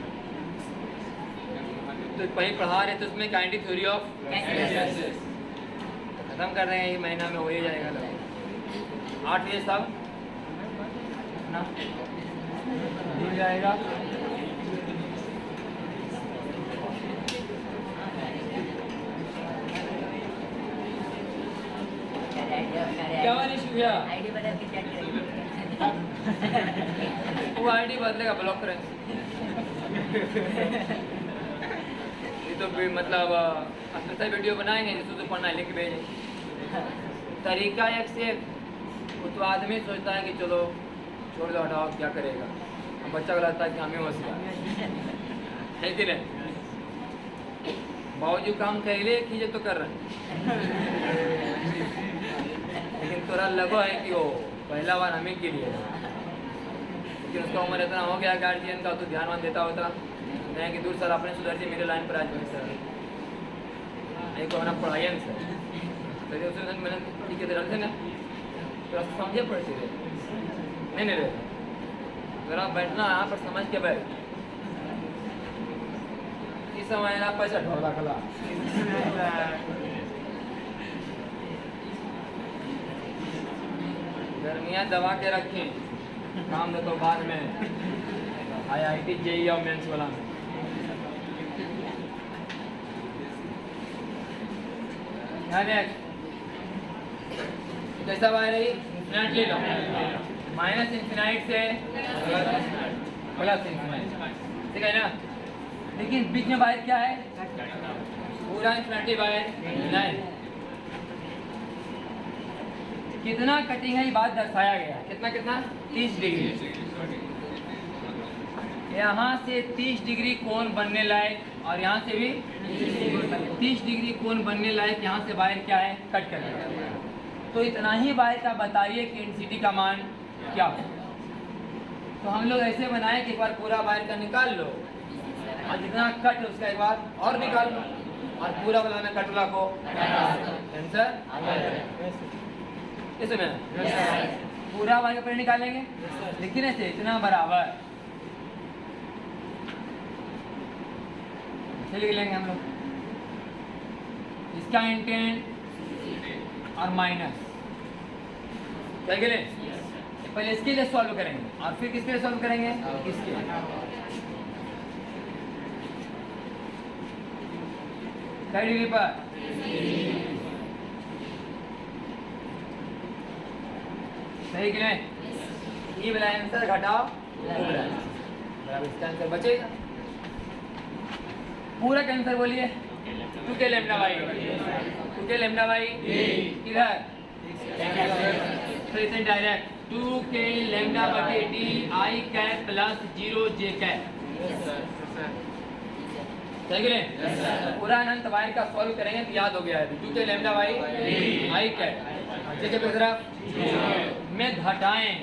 S1: तो वहीं पढ़ा रहे तो उसमें काइनेटिक थ्योरी ऑफ खत्म कर रहे हैं, ये महीना में हो ही जाएगा लगभग 8 बजे सब ना जुड़ जाएगा। क्या मनीष भैया
S2: आईडी बदल के चेक करिए।
S1: वो आईडी बदलेगा, ब्लॉक करें। ये तो भी मतलब अच्छा वीडियो बनाएंगे जिसको तो पढ़ना है लिख भेजें, तरीका एक से एक। वो तो आदमी सोचता है कि चलो छोड़ दो हटाओ क्या करेगा, हम बच्चा को लगता है कि हमें होशियार है कि नहीं, बावजूद काम कर ले खींचे तो कर रहे हैं, लेकिन थोड़ा लगो है कि वो पहला बार हमें के लिए, लेकिन उसका उम्र इतना हो गया गार्जियन का तो ध्यान देता होता नहीं कि दूर सर अपने सुधर जी मेरे लाइन पर आज बने सर एक तो अपना पढ़ाई सर तो उसने मैंने ठीक है रख देना तो समझे पड़ते रहे नहीं रहे जरा बैठना यहाँ पर समझ के बैठ इस समय ना पैसा ढोला खला गर्मियाँ दबा के रखें, काम देखो बाद में IIT JEE और मेंस वाला में। कैसा बाहर रही इन्फिनाइट ले लो, माइनस इन्फिनाइट से प्लस इन्फिनाइट, ठीक है ना। लेकिन बीच में बाहर क्या है, पूरा इन्फिनिटी बाहर नहीं। कितना कटिंग है ये बात दर्शाया गया, कितना कितना 30 डिग्री। यहाँ से 30 डिग्री कोण बनने लायक और यहाँ से भी 30 डिग्री कोण बनने लायक, यहाँ से वायर क्या है कट कर दिया। तो इतना ही वायर का बताइए कि इंटेंसिटी का मान क्या हो। तो हम लोग ऐसे बनाए कि एक बार पूरा वायर का निकाल लो और जितना कट उसका एक बार और निकाल लो और पूरा वाला में कट वाला को आंसर इसमें पूरा वायर पर निकालेंगे, लेकिन ऐसे इतना बराबर लिख लेंगे हम लोग, इसका इंटेंट और माइनस क्या करें, पहले इसके लिए सॉल्व करेंगे और फिर किसके लिए सॉल्व करेंगे, इसके कई डिग्री पर सही कि नहीं, ये वाला आंसर घटाओ बराबर इसका आंसर बचेगा। पूरा का आंसर बोलिए 2k lambda Y, 2k lambda Y इधर तो इसे डायरेक्ट 2k लैम्डा बटे d I cap plus 0j cap, सही कि नहीं। पूरा अनंत वायर का सॉल्व करेंगे तो याद हो गया है 2k lambda Y I cap जैसे तरफ में घटाएं,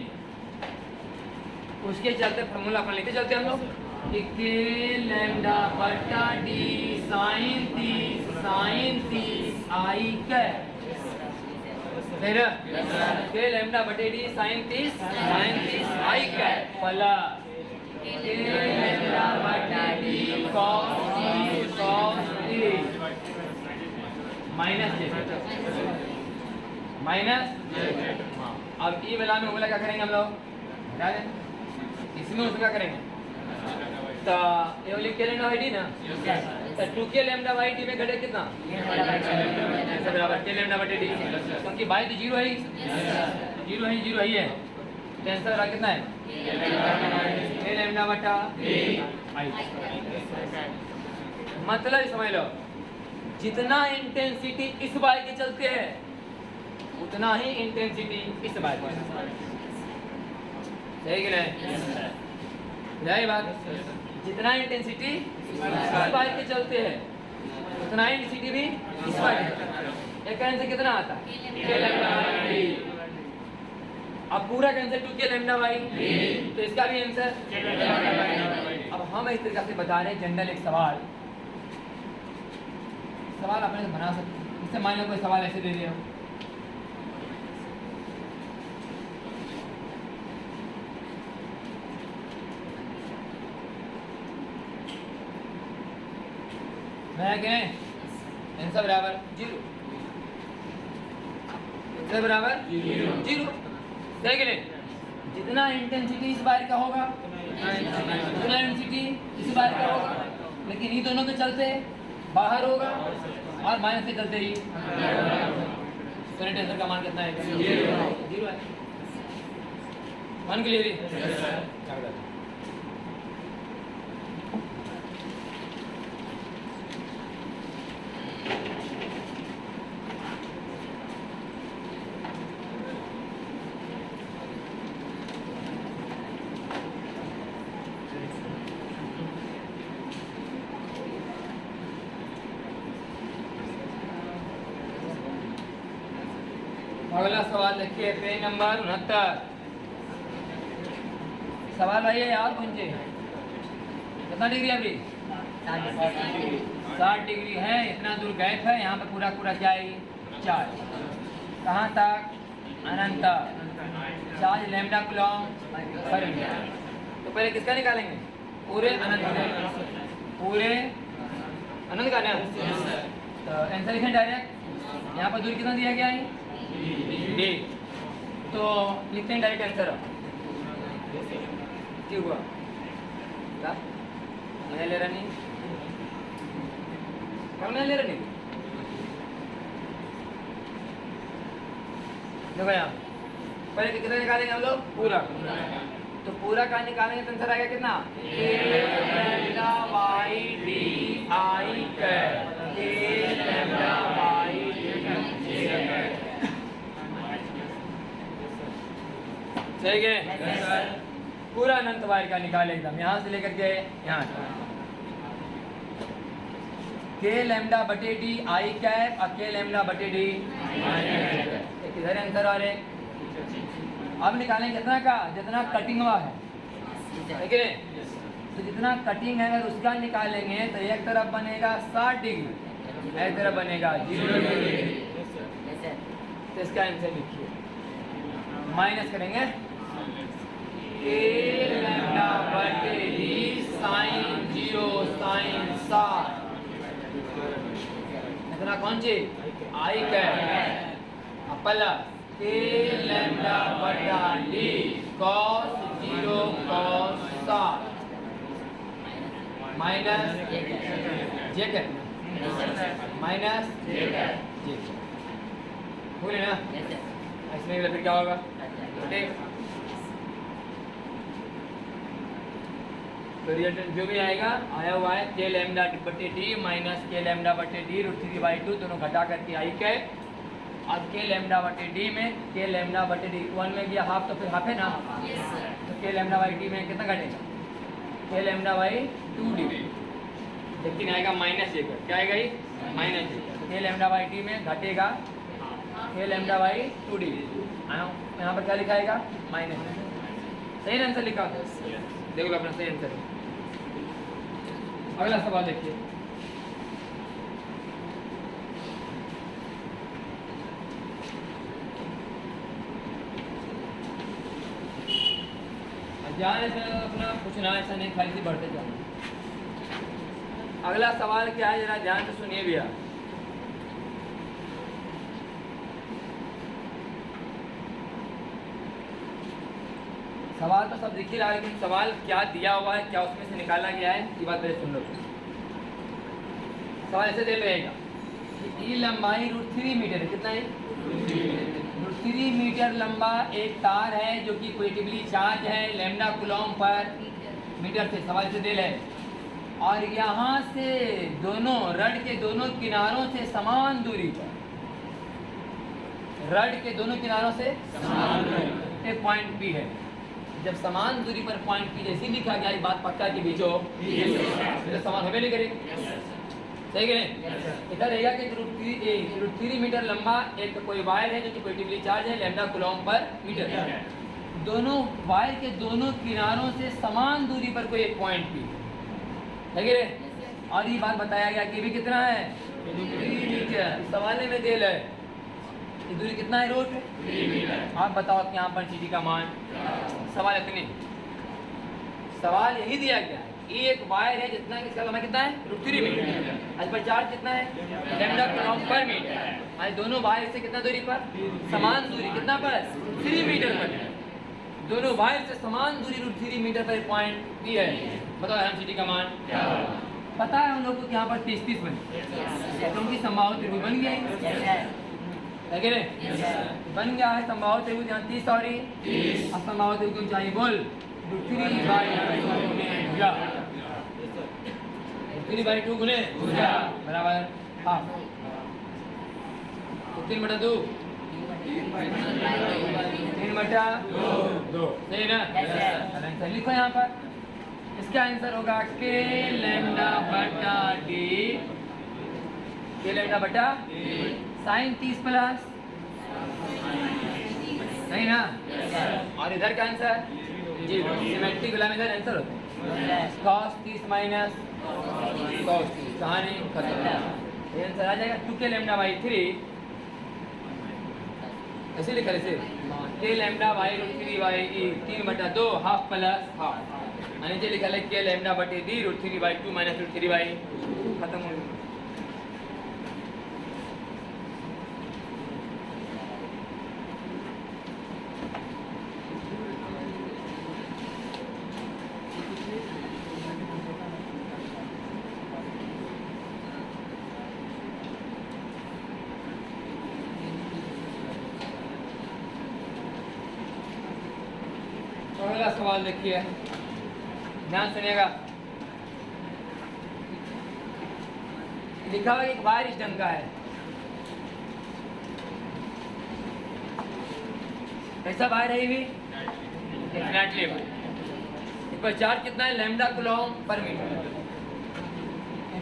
S1: उसके चलते फॉर्मूला अपन लिखते चलते हम लोग कि k लैम्डा बटा d sine 30 I cap, k lambda बटे d sine 30 I cap plus k lambda बटा d cos 30 माइनस माइनस। अब ई वाला में वाला क्या करेंगे हम लोग, इसमें उसमें क्या करेंगे तो ये लिख के लेना आईडी ना, तो 2k लैम्डा बाई डी में घटे कितना बराबर k लैम्डा बटे डी, क्योंकि बाई तो 0 है, 0 है तो आंसर वाला कितना है k लैम्डा बटा आई। मतलब समझ लो जितना इंटेंसिटी इस बाई के चलते है उतना ही इंटेंसिटी इस बाई पर, सही कि नहीं, यही बात। जितना इंटेंसिटी इस बाई के चलते हैं उतना ही इंटेंसिटी भी इस बाई के चलते है। एक आंसर कितना आता है k लैम्डा बाई, अब पूरा का आंसर 2k लैम्डा बाई, तो इसका भी आंसर k लैम्डा बाई। अब हम इस तरीके से बता रहे हैं जनरल एक सवाल अपने से बना सकते हैं। इससे मान लो कोई सवाल ऐसे दे दिया है कि नहीं? आंसर बराबर 0, आंसर बराबर 0, सही कि नहीं? जितना इंटेंसिटी इस बार का होगा उतना इंटेंसिटी इस बार का होगा, लेकिन ये दोनों के चलते बाहर होगा और माइनस के चलते ही करंट आंसर का मान कितना है? 0 है। मान क्लियर है? अगला सवाल देखिए, पेज नंबर 69। सवाल भाई है यार मुझे कितना डिग्री है अभी? 60 डिग्री है। इतना दूर गैप है, यहाँ पे पूरा पूरा क्या है? चार्ज। कहाँ तक? अनंत तक। चार्ज लैम्डा कूलॉम पर मीटर। तो पहले किसका निकालेंगे? पूरे अनंत का। पूरे अनंत का ना? तो आंसर लिखें डायरेक्ट। यहाँ पर दूरी कितना दिया गया है? डी। तो लिखते हैं डायरेक्ट आंसर। ठीक हुआ? क्या मैं ले रहा नहीं? कल मैं ले रहा नहीं? देखो यहाँ पहले कितना निकालेंगे हम लोग? पूरा। तो पूरा का निकालेंगे तो आंसर आएगा कितना? ठीक है? पूरा अनंत वायर का निकाले एकदम यहाँ से लेकर के यहाँ के लैम्डा बटे डी आई कैप और के लैम्डा बटे डी किधर आंसर आ रहे। अब निकालेंगे कितना का? जितना कटिंग हुआ है, ठीक है? तो जितना कटिंग है अगर उसका निकालेंगे तो एक तरफ बनेगा 60 डिग्री, एक तरफ बनेगा 0 डिग्री। तो इसका आंसर लिखिए, माइनस करेंगे के लैम्डा बटे डी साइन 0 साइन 60। इतना कौन सी? आई कैप प्लस के लैम्डा बटा डी कॉस 0 कॉस 60 माइनस जे कैप माइनस जे। बोले ना इसमें फिर क्या होगा? ठीक। तो रिजल्टेंट जो भी आएगा आया हुआ है के लैम्डा बटे डी माइनस के लैम्डा बटे डी √3/2 दोनों घटा करके आई कैप। अब के लैम्डा बटे डी में के लैम्डा बटे डी 1 में गया हाफ, तो फिर हाफ है ना? तो के लैम्डा बाई डी में कितना घटेगा? के लैम्डा बाई 2d, लेकिन आएगा माइनस एक। क्या आएगा? माइनस एक। के लैम्डा बाई डी में घटेगा के लैम्डा बाई 2d। यहाँ पर क्या लिखाएगा? माइनस। सही आंसर लिखा? देख लो अपना सही आंसर। अगला सवाल देखिए, ध्यान से अपना पूछना, ऐसा नहीं खाली से बढ़ते जाना। अगला सवाल क्या है जरा ध्यान से सुनिए भैया। सवाल तो सब दिख ही रहा है, लेकिन सवाल क्या दिया हुआ है, क्या उसमें से निकाला गया है, ये बात पहले सुन लो। सवाल ऐसे दे रहेगा कि ई लंबाई √3 मीटर है। कितना है? √3 मीटर लंबा एक तार है जो कि पॉजिटिवली चार्ज है लैम्डा कूलॉम पर मीटर से। सवाल से दे है और यहाँ से दोनों रड के दोनों किनारों से समान दूरी पर, रड के दोनों किनारों से एक पॉइंट पी है। जब समान दूरी पर पॉइंट पी जैसी लिखा गया, बात पक्का के बीचों तो समान होवे नहीं करेगी। सही है इधर रहेगा कि √3 मीटर लंबा एक कोई वायर है जो कि पॉजिटिवली चार्ज है लैम्डा कूलॉम पर मीटर। दोनों वायर के दोनों किनारों से समान दूरी पर कोई एक पॉइंट पी, ठीक है? और ये बात बताया गया कि भी कितना है? 3 मीटर। सवाल में देल है ये दूरी कितना है? √3 मीटर। आप बताओ कि यहाँ पर CD का मान। सवाल इतने, सवाल यही दिया गया है एक वायर है जितना इसका लंबाई कितना है √3 मीटर, इस पर चार्ज कितना है लैम्डा कूलम्ब पर मीटर। और दोनों वायर से कितना दूरी पर, समान दूरी कितना पर 3 मीटर पर, दोनों वायर से समान दूरी √3 मीटर पर पॉइंट पी है। बताओ एमसीटी का मान पता है हम लोग को, यहाँ पर 33 बनी क्योंकि समबाहु त्रिभुज बन गया है कि नहीं, बन गया है समबाहु त्रिभुज यहाँ 30 और असमबाहु त्रिभुज की ऊंचाई बोल √3/2 गुने बराबर हाफ, तो 3/2 3/2 सही ना। आंसर लिखो यहाँ पर, इसका आंसर होगा k लैम्डा बटा d, k लैम्डा बटा साइन 30 प्लस, सही ना। और इधर का आंसर जी सिमेट्रिक वाला में इधर आंसर होता है cos 30 माइनस cos 30, कहानी खत्म। ये आंसर आ जाएगा 2k लैम्डा बाई 3, ऐसे लिखा ऐसे k lambda by √3/e 3/2 half plus half, और नीचे लिखा है k लैम्डा बटे d √3/2 माइनस √3/2, खत्म हो गया। अगला सवाल देखिए, ध्यान सुनिएगा। लिखा हुआ एक वायर इस ढंग का है, कैसा वायर है ये भी फ्लैटली वायर, इस पर चार्ज कितना है लैम्डा कूलम्ब पर मीटर,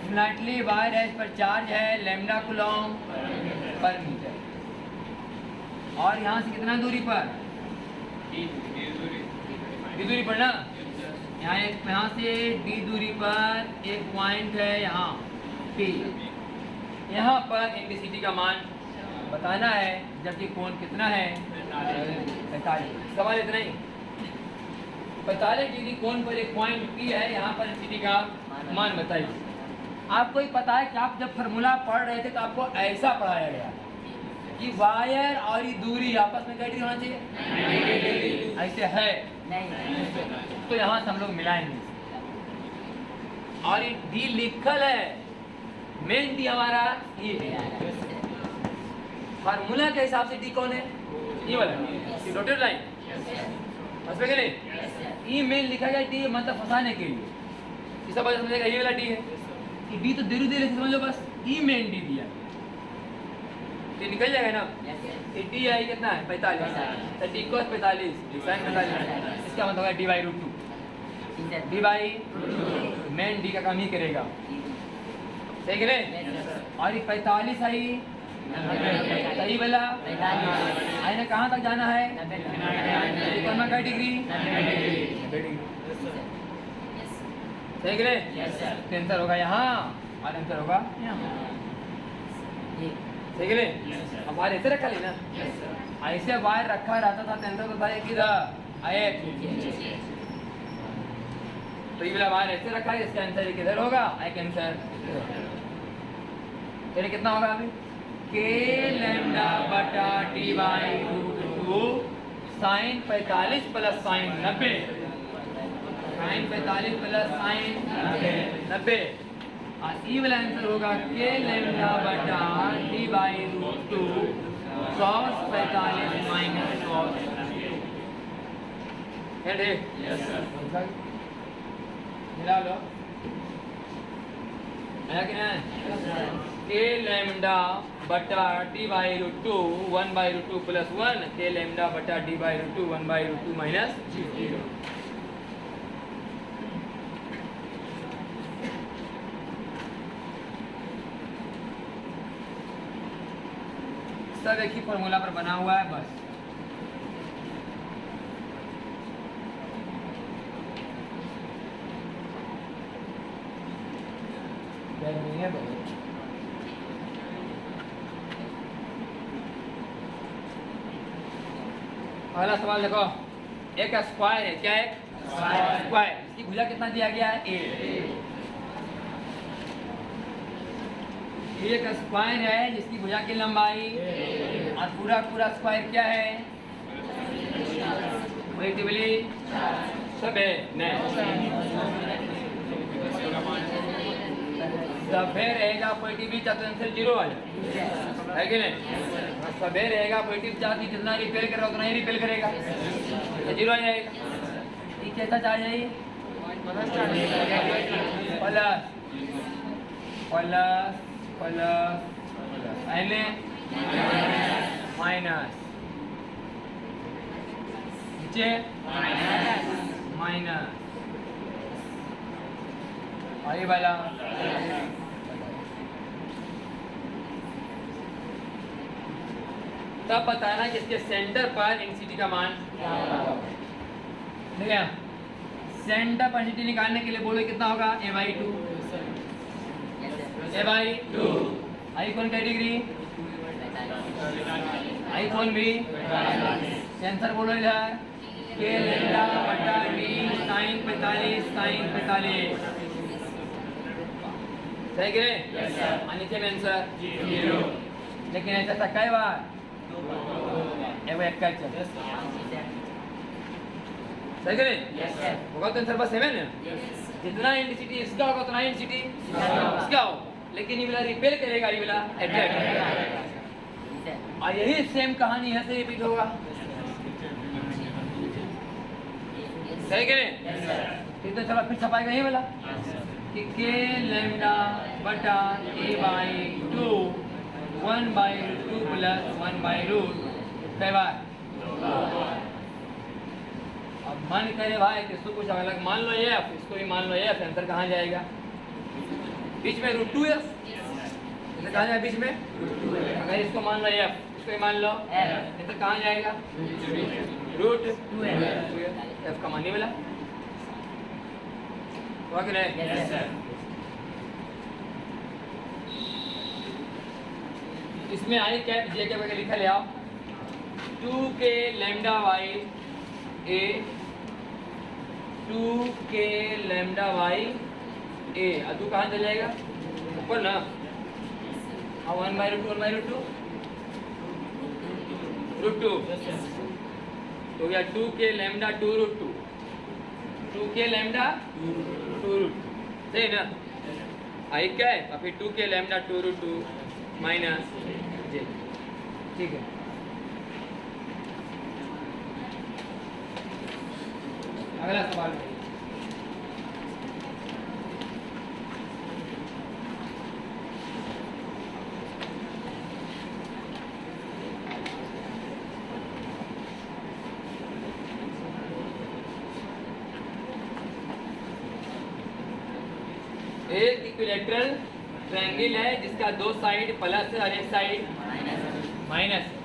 S1: फ्लैटली वायर है, इस पर चार्ज है लैम्डा कूलम्ब पर मीटर, और यहाँ से कितना दूरी पर d दूरी पर ना, यहाँ से d दूरी पर एक पॉइंट है यहाँ P, यहाँ पर इंटेंसिटी का मान बताना है, जबकि कोण कितना है 45। सवाल इतना ही, 45 डिग्री कोण पर एक पॉइंट P है, यहाँ पर इंटेंसिटी का मान बताइए। आपको ही पता है कि आप जब फार्मूला पढ़ रहे थे तो आपको ऐसा पढ़ाया गया कि वायर और ये दूरी आपस में कैसे होना चाहिए, ऐसे है नहीं, तो यहाँ से हम लोग मिलाएंगे। और ये डी लिखल है, मेन डी हमारा ये फार्मूला के हिसाब से डी कौन है, ये वाला डॉटेड लाइन, समझ गए नहीं, ई मेन लिखा गया डी मतलब फंसाने के लिए, इस सब समझेगा ये वाला डी है, ये डी तो देरू दे समझ लो, बस ई मेन डी दिया ये निकल जाएगा ना। ये डी आई कितना है 45, तो डी cos 45 sin 45, इसका मतलब है d/√2, d/√2 मेन डी का काम ही करेगा, सही है नहीं। और ये 45 आई सही वाला आई ने कहाँ तक जाना है, कौन का डिग्री, सही है नहीं। आंसर होगा यहाँ और आंसर होगा यहाँ, ठीक है। अब वायर ऐसे रखा लेना, ऐसे वायर रखा रहता था आंसर तो था किधर आए, तो ये वाला वायर ऐसे रखा है, इसका आंसर किधर होगा, एक आंसर तेरे कितना होगा अभी k लैम्डा बटा d/√2 sine 45 plus sine 90, sine 45 plus sine 90, और ई वाला आंसर होगा k लैम्डा बटा d/√2 cos 45 माइनस cos 90। मिला लो है कि नहीं, k लैम्डा बटा d/√2 1/√2 प्लस 1, k लैम्डा बटा d/√2 1/√2 माइनस 0। सब एक ही फॉर्मूला पर बना हुआ है बस। अगला सवाल देखो, एक स्क्वायर है, क्या है स्क्वायर। इसकी भुजा कितना दिया गया है? 8। एक स्क्वायर है जिसकी भुजा की लंबाई और पूरा पूरा स्क्वायर क्या है? पॉजिटिवली सभ्य सभ्य रहेगा, पॉजिटिवली चार्ज आंसर 0 आ जाए, है कि नहीं? सभ्य रहेगा, पॉजिटिव चार्ज जितना रिपेल करेगा उतना ही रिपेल करेगा, तो 0 आ जाएगा। ये कैसा चार्ज है? प्लस प्लस प्लस माइनस, नीचे माइनस, आगे वाला तब बताना कि इसके सेंटर पर इंसिटी का मान ठीक है। सेंटर पर इंसिटी निकालने के लिए बोलो कितना होगा? a/2 a/2 आई कौन कैटेगरी? आई कौन भी? आंसर बोलो इधर के लैम्डा बटा डी sin 45 sin 45 सही कि नहीं? नीचे में आंसर 0, लेकिन ऐसा था कई बार एक सही कि नहीं? होगा तो आंसर बस 7 है। जितना इंटेंसिटी इसका होगा उतना इंटेंसिटी इसका हो, लेकिन ये वाला रिपेल करेगा, ये वाला अट्रैक्ट करेगा। और यही सेम कहानी है से रिपीट होगा, सही कि नहीं? तो चलो फिर छपाएगा यही वाला कि के लैम्डा बटा a/2 1/2 प्लस 1/रूट कई बार। अब मन करे भाई कि इसको कुछ अलग मान लो f, इसको भी मान लो f, आंसर कहाँ जाएगा? बीच में √2f, कहाँ जाएगा बीच में? अगर इसको मान लो f, इसको भी मान लो आंसर कहाँ जाएगा? √2f का मान नहीं मिला, तो नहीं? इसमें आई कैप जे कैप करके लिखा ले आओ 2k लैम्डा वाई ए 2k लैम्डा वाई ए। अदू कहाँ चल जाएगा? ऊपर ना, 1/√2 √2 तो गया 2k लैम्डा 2√2 2k लैम्डा 2√2 सही ना? आई क्या है? और फिर 2k लैम्डा 2√2 माइनस जे, ठीक है। अगला सवाल एक इक्विलैटरल ट्रायंगल है जिसका 2 साइड प्लस है और एक साइड माइनस है।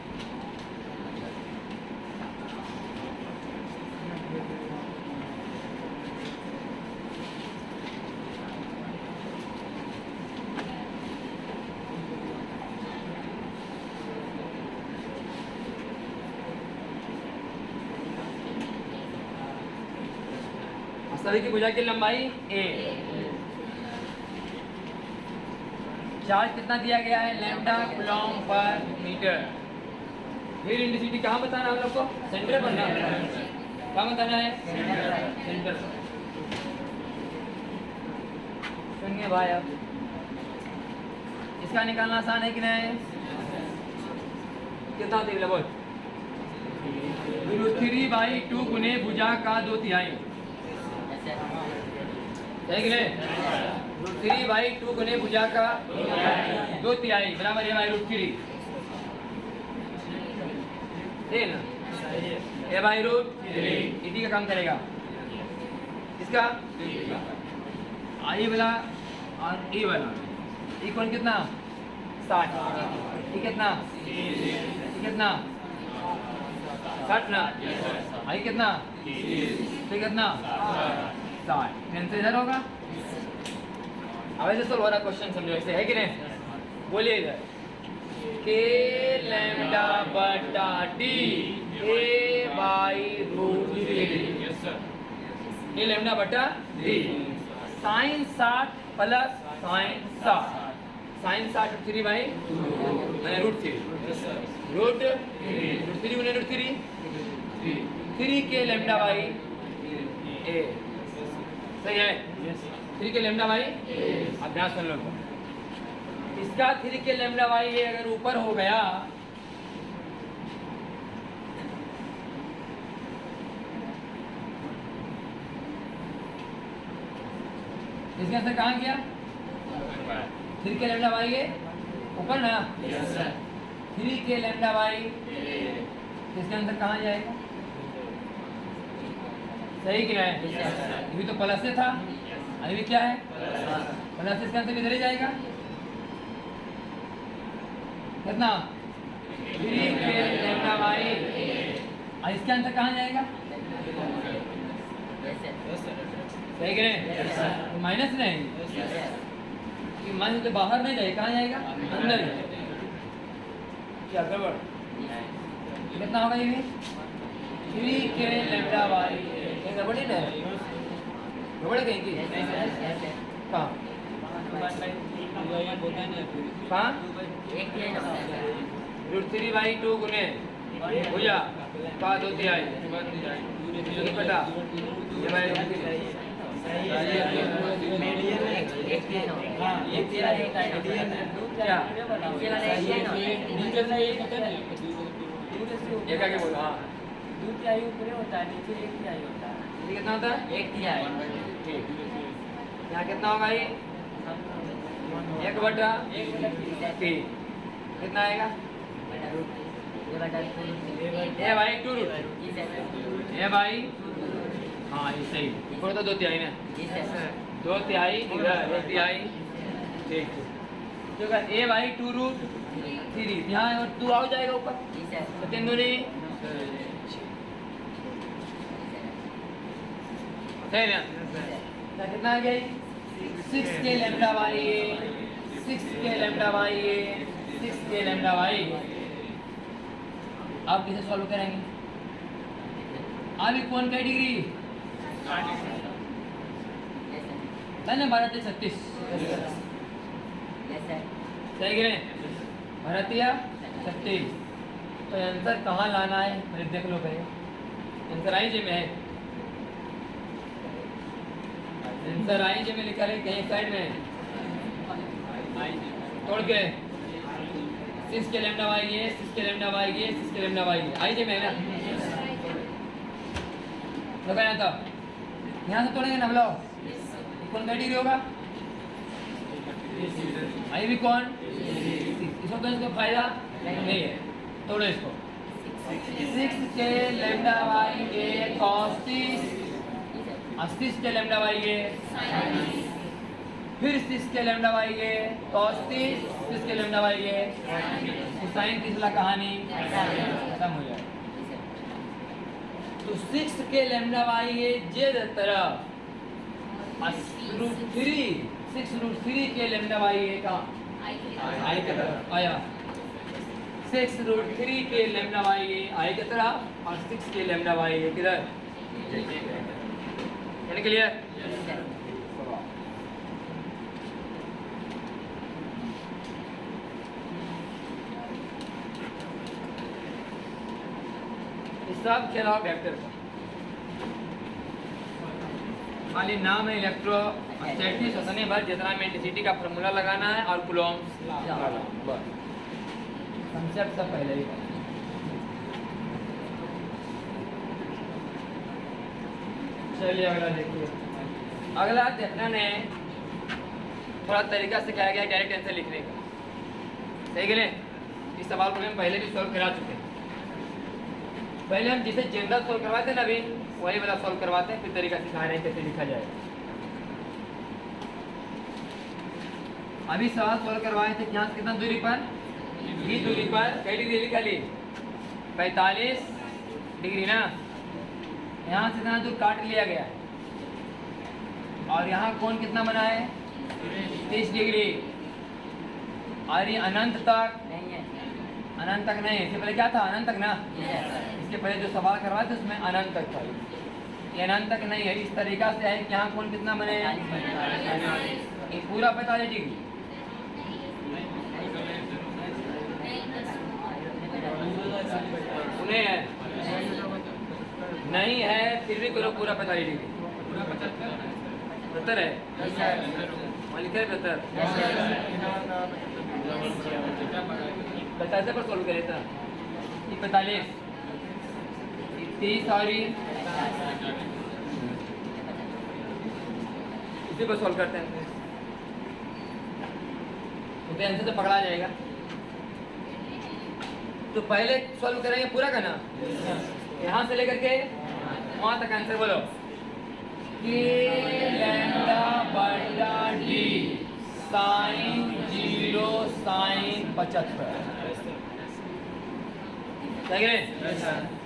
S1: सभी की भुजा की लंबाई a। चार्ज कितना दिया गया है? लैम्डा कूलॉम पर मीटर। फिर इंटेंसिटी कहाँ बताना हम लोग को? सेंटर पर ना, कहाँ बताना है? सेंटर पर। सुनिए भाई, अब इसका निकालना आसान है कि नहीं? कितना होता बोल? 3/2 गुने भुजा का 2/3 है कि नहीं? 3/2 गुने भुजा का 2/3 बराबर है √3 ना? a/√3 का काम करेगा इसका आई वाला और ए वाला इक्वल कितना? 60। ये कितना? ये कितना? 60 ना? आई कितना? ये कितना? 60। आंसर इधर होगा। अब ऐसे सोल्व हो रहा क्वेश्चन, समझो ऐसे है कि नहीं? बोलिए इधर के लैम्डा बटा डी a/√3 ए लैम्डा बटा D. Sine 60 plus sine 60, sine 60 3 by मैंने रूट 3 रूट 3 गुने रूट 3 के लैम्डा बाई ए, सही है। 3 के लैम्डा बाई, अब ध्यान सुन लो, इसका 3 के लैम्डा बाई ए अगर ऊपर हो गया इसका आंसर कहाँ गया? 3 के लैम्डा बाई ए ऊपर ना, 3 के लैम्डा बाई इसका आंसर कहाँ जाएगा? सही क्या है? अभी तो प्लस से था, अभी क्या है? प्लस इसका आंसर इधर ही जाएगा। कितना? 3 के लैम्डा बाई, और इसका आंसर कहाँ जाएगा? सही कि नहीं? माइनस नहीं, माइनस तो बाहर नहीं जाएगा, कहाँ जाएगा? अंदर। क्या गड़बड़? कितना होगा ये? 3 के लैम्डा बाई, गड़बड़ ही नहीं, गड़बड़ कहीं की? कहाँ? कहाँ? रूट 3 बाई 2 गुने भुजा का 2 तिहाई कटा ये भाई एक आगे बोलो। हाँ,
S2: 2 तिहाई ऊपर होता है, नीचे 1 तिहाई होता है।
S1: ये कितना होता है?
S2: 1 तिहाई।
S1: ठीक, यहाँ कितना होगा ये? 1/3 कितना आएगा? ए भाई 2 रूट ए भाई, हाँ ये सही, ऊपर तो 2 तिहाई ना, 2 तिहाई इधर 1 तिहाई। ठीक, तो ए भाई 2 रूट 3 यहाँ और 2 आ जाएगा ऊपर, तो 3 दूनी सही ना। कितना आ गया? 6 के लैम्डा बाई ए, 6 के लैम्डा बाई ए, 6 के लैम्डा बाई। आप किसे सॉल्व करेंगे? अभी कौन का डिग्री मैंने 12 से 36 सही कि नहीं? भारतीय 36, तो आंसर कहाँ लाना है? मेरे देख लो पहले, आंसर आई जे में है, आंसर आई जे में लिखा है कहीं साइड में तोड़ के 6 के लैम्डा बाई ये, 6 के लैम्डा बाई ये, 6 के लैम्डा बाई ये, आई जे में है ना। लगा यहाँ तक, यहाँ से तोड़ेंगे ना, बोलो कौन का डिग्री होगा? आई भी कौन? इसको तो इसको फायदा नहीं है, तोड़ो इसको। 6 के लैम्डा बाई ए cos 30, 30 के लैम्डा बाई ए, फिर 6 के लैम्डा बाई ए cos 30, 6 के लैम्डा बाई ए, साइन 30 वाला कहानी खत्म हो जाए। तो 6 के लैम्डा बाई ए जे तरफ रूट 3, 6 रूट 3 के लैम्डा बाई ए का आई के तरफ आया, 6 रूट 3 के लैम्डा बाई ए आई के तरफ, और 6 के लैम्डा बाई ए किधर? यानी क्लियर? सब खेलाओ वेक्टर का, खाली नाम है इलेक्ट्रो स्टैटिक्स, उतने भर जितना में इंटेंसिटी का फॉर्मूला लगाना है और कूलॉम्स बस, कंसेप्ट सब पहले ही। चलिए अगला देखिए। अगला देखना ने थोड़ा तरीका सिखाया गया डायरेक्ट आंसर लिखने का, सही कि नहीं? इस सवाल को हम पहले भी सॉल्व करा चुके हैं। पहले हम जिसे जनरल सॉल्व करवाते हैं ना, अभी वही वाला सॉल्व करवाते हैं, फिर तरीका सिखा रहे हैं कैसे लिखा जाए। अभी सवाल सॉल्व करवाए थे यहाँ कितना दूरी पर? ये दूरी पर कई डिग्री लिखा ली? 45 डिग्री ना। यहाँ से इतना दूर काट लिया गया और यहाँ कोण कितना बना है? 30 डिग्री। और ये अनंत तक
S2: नहीं है,
S1: अनंत तक नहीं, इससे पहले क्या था? अनंत तक ना। इसके पहले जो सवाल करवाए थे उसमें अनंत तक था, ये अनंत तक नहीं है, इस तरीका से है कि यहाँ कोण कितना बने, ये पूरा 45 डिग्री। सुने है नहीं है, फिर भी करो पूरा 45 डिग्री। 70 है, वहाँ लिखा है 70। 50 पर सॉल्व करे था, ये 45, 30 और इसी पर सॉल्व करते हैं, तो आंसर तो पकड़ा जाएगा। तो पहले सॉल्व करेंगे पूरा का ना, यहाँ से लेकर के वहाँ तक आंसर बोलो। के लैम्डा बटा डी साइन 0 साइन 75,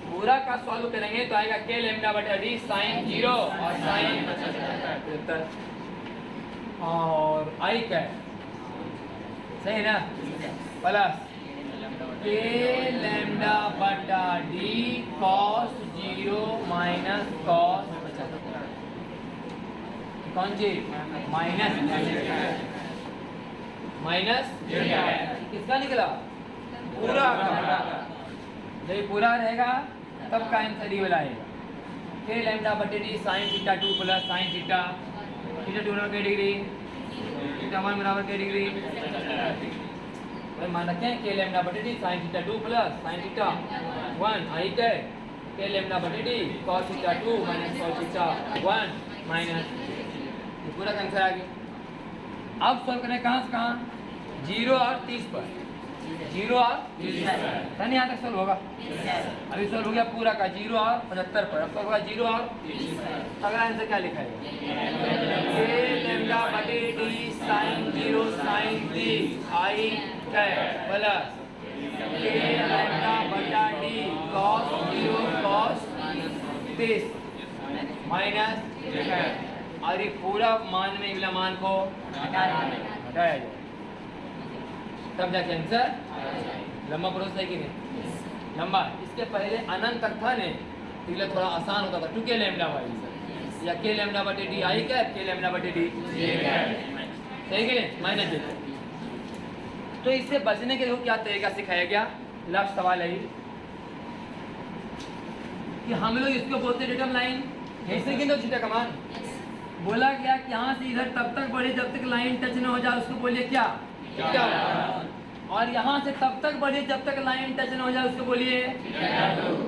S1: पूरा का सॉल्व करेंगे तो आएगा के लैम्डा बटा डी साइन 0 और साइन 75 और आई क्या सही है ना, प्लस के लैम्डा बटा डी कॉस 0 माइनस कॉस 75, कौन सी माइनस किसका निकला, पूरा का। जब ये पूरा रहेगा तब का आंसर ये वाला आएगा, के लैम्डा बटे D sine theta 2 plus sine theta 2 बराबर क्या डिग्री, थीटा 1 बराबर क्या डिग्री, मान रखें के लैम्डा बटे D sine theta 2 plus sine theta 1 आई के लैम्डा बटे D cos theta 2 minus cos theta 1 minus, ये पूरा आंसर आ गया। अब सॉल्व करें कहाँ से कहाँ, 0 और 30 पर, 0 और 30 पर यहाँ तक सॉल्व होगा। अभी सॉल्व हो गया पूरा का 0 और 75 पर, अब सॉल्व होगा 0 और 30 पर। अगला आंसर क्या लिखा है, के लैम्डा बटे डी साइन 0 साइन 30 आई प्लस के लैम्डा बटा डी कॉस 0 कॉस 30 माइनस, और ये पूरा मान में अगला मान को हटाया जाए, तब जाके आंसर। लंबा प्रोसेस है कि नहीं, लंबा। इसके पहले अनंत तक था ने, इसलिए थोड़ा आसान होता था, 2 के लैम्डा वाई या के लैम्डा बटे डी आई कैप के लैम्डा बटे डी, सही के माइनस देते। तो इससे बचने के लिए क्या तरीका सिखाया गया, लास्ट सवाल है कि हम लोग इसको बोलते रिटर्न लाइन, ऐसे कि थीटा का मान बोला गया कि यहाँ से इधर तब तक बढ़े जब तक लाइन टच न हो जाए, उसको बोलिए क्या, थीटा। और यहाँ से तब तक बढ़े जब तक लाइन टच न हो जाए, उसको बोलिए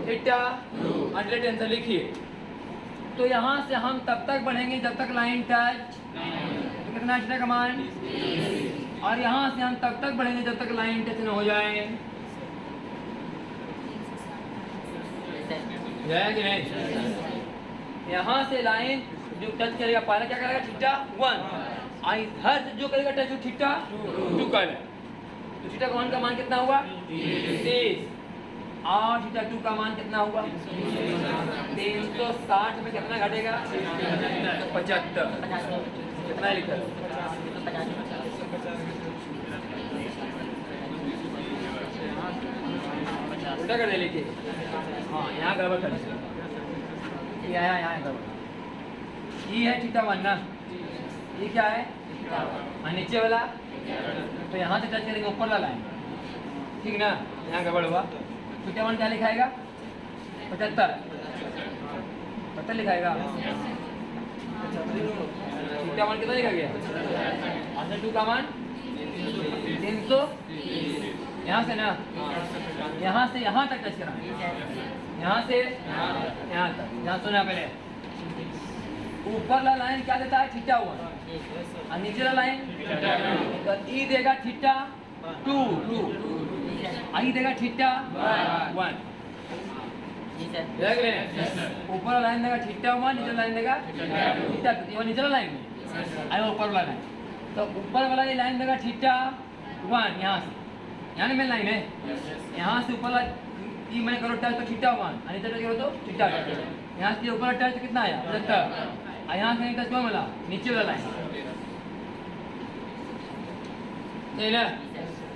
S1: थीटा। अंडर आंसर लिखिए। तो यहाँ से हम तब तक बढ़ेंगे जब तक लाइन टच, तो कितना थीटा का मान, और यहाँ से हम तब तक बढ़ेंगे जब तक लाइन टच न हो जाए, जाए कि नहीं। यहाँ से लाइन जो टच करेगा पहले क्या करेगा, थीटा 1, हर जो करेगा टच थीटा 2 करेगा, तो थीटा 1 का मान कितना हुआ 30, और थीटा 2 का मान कितना हुआ 360 में कितना घटेगा 75, कितना लिखा उल्टा कर दे लिखिए। हाँ यहाँ गड़बड़ कर, यहाँ गड़बड़, ये है थीटा 1 ना, ये क्या है और नीचे वाला, तो यहाँ से टच करेंगे ऊपर वाला लाइन, ठीक ना। यहाँ गड़बड़ हुआ, थीटा 1 क्या लिखाएगा 75 लिखाएगा, थीटा 1 कितना लिखा गया, आंसर 2 का मान 300, यहाँ से ना, यहाँ से यहाँ तक टच कराना, यहाँ से यहाँ तक। यहाँ सुना पहले, ऊपर वाला लाइन क्या देता है थीटा 1 और नीचे वाला लाइन, तो ई देगा थीटा 2, आई देगा थीटा 1, ऊपर वाला लाइन देगा थीटा 1, नीचे लाइन देगा थीटा 2, नीचे वाला लाइन आई ऊपर वाला लाइन, तो ऊपर वाला ये लाइन देगा थीटा 1, यहाँ से यहाँ में लाइन है, यहाँ से ऊपर ई मैंने करो टच तो थीटा 1 और नीचे टच करो तो थीटा 2, यहाँ से ऊपर टच कितना आया 75, और यहाँ से टच कौन वाला नीचे वाला लाइन,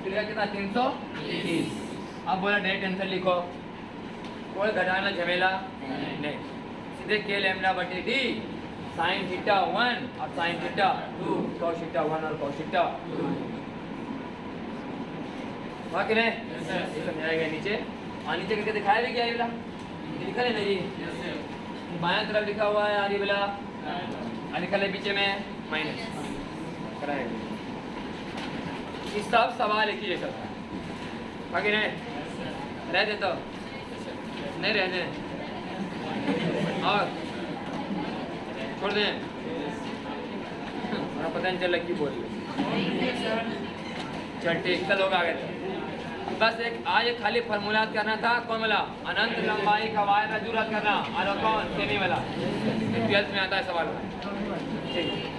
S1: ठीक है कितना 330। अब बोला डायरेक्ट आंसर लिखो, कोई घटाना झमेला नहीं, देख के लैम्डा बटे डी साइन थीटा 1 और साइन थीटा 2 cos थीटा 1 और cos थीटा 2 बाकी नहीं ये समझाएगा नीचे और नीचे करके दिखाया भी क्या है वाला लिखा है ना जी बायां तरफ लिखा हुआ है आरी वाला और लिखा है पीछे में माइनस कराएगा ये सब सवाल एक ही जैसा था बाकी नहीं रह दे तो नहीं रहने और छोड़ दें हमारा पता नहीं चला की बोल चल ठीक कल लोग आ गए बस एक आज एक खाली फार्मूला करना था कौन वाला अनंत लंबाई का वायर रज्जु रद्द करना और कौन सेमी वाला 12th में आता है सवाल ठीक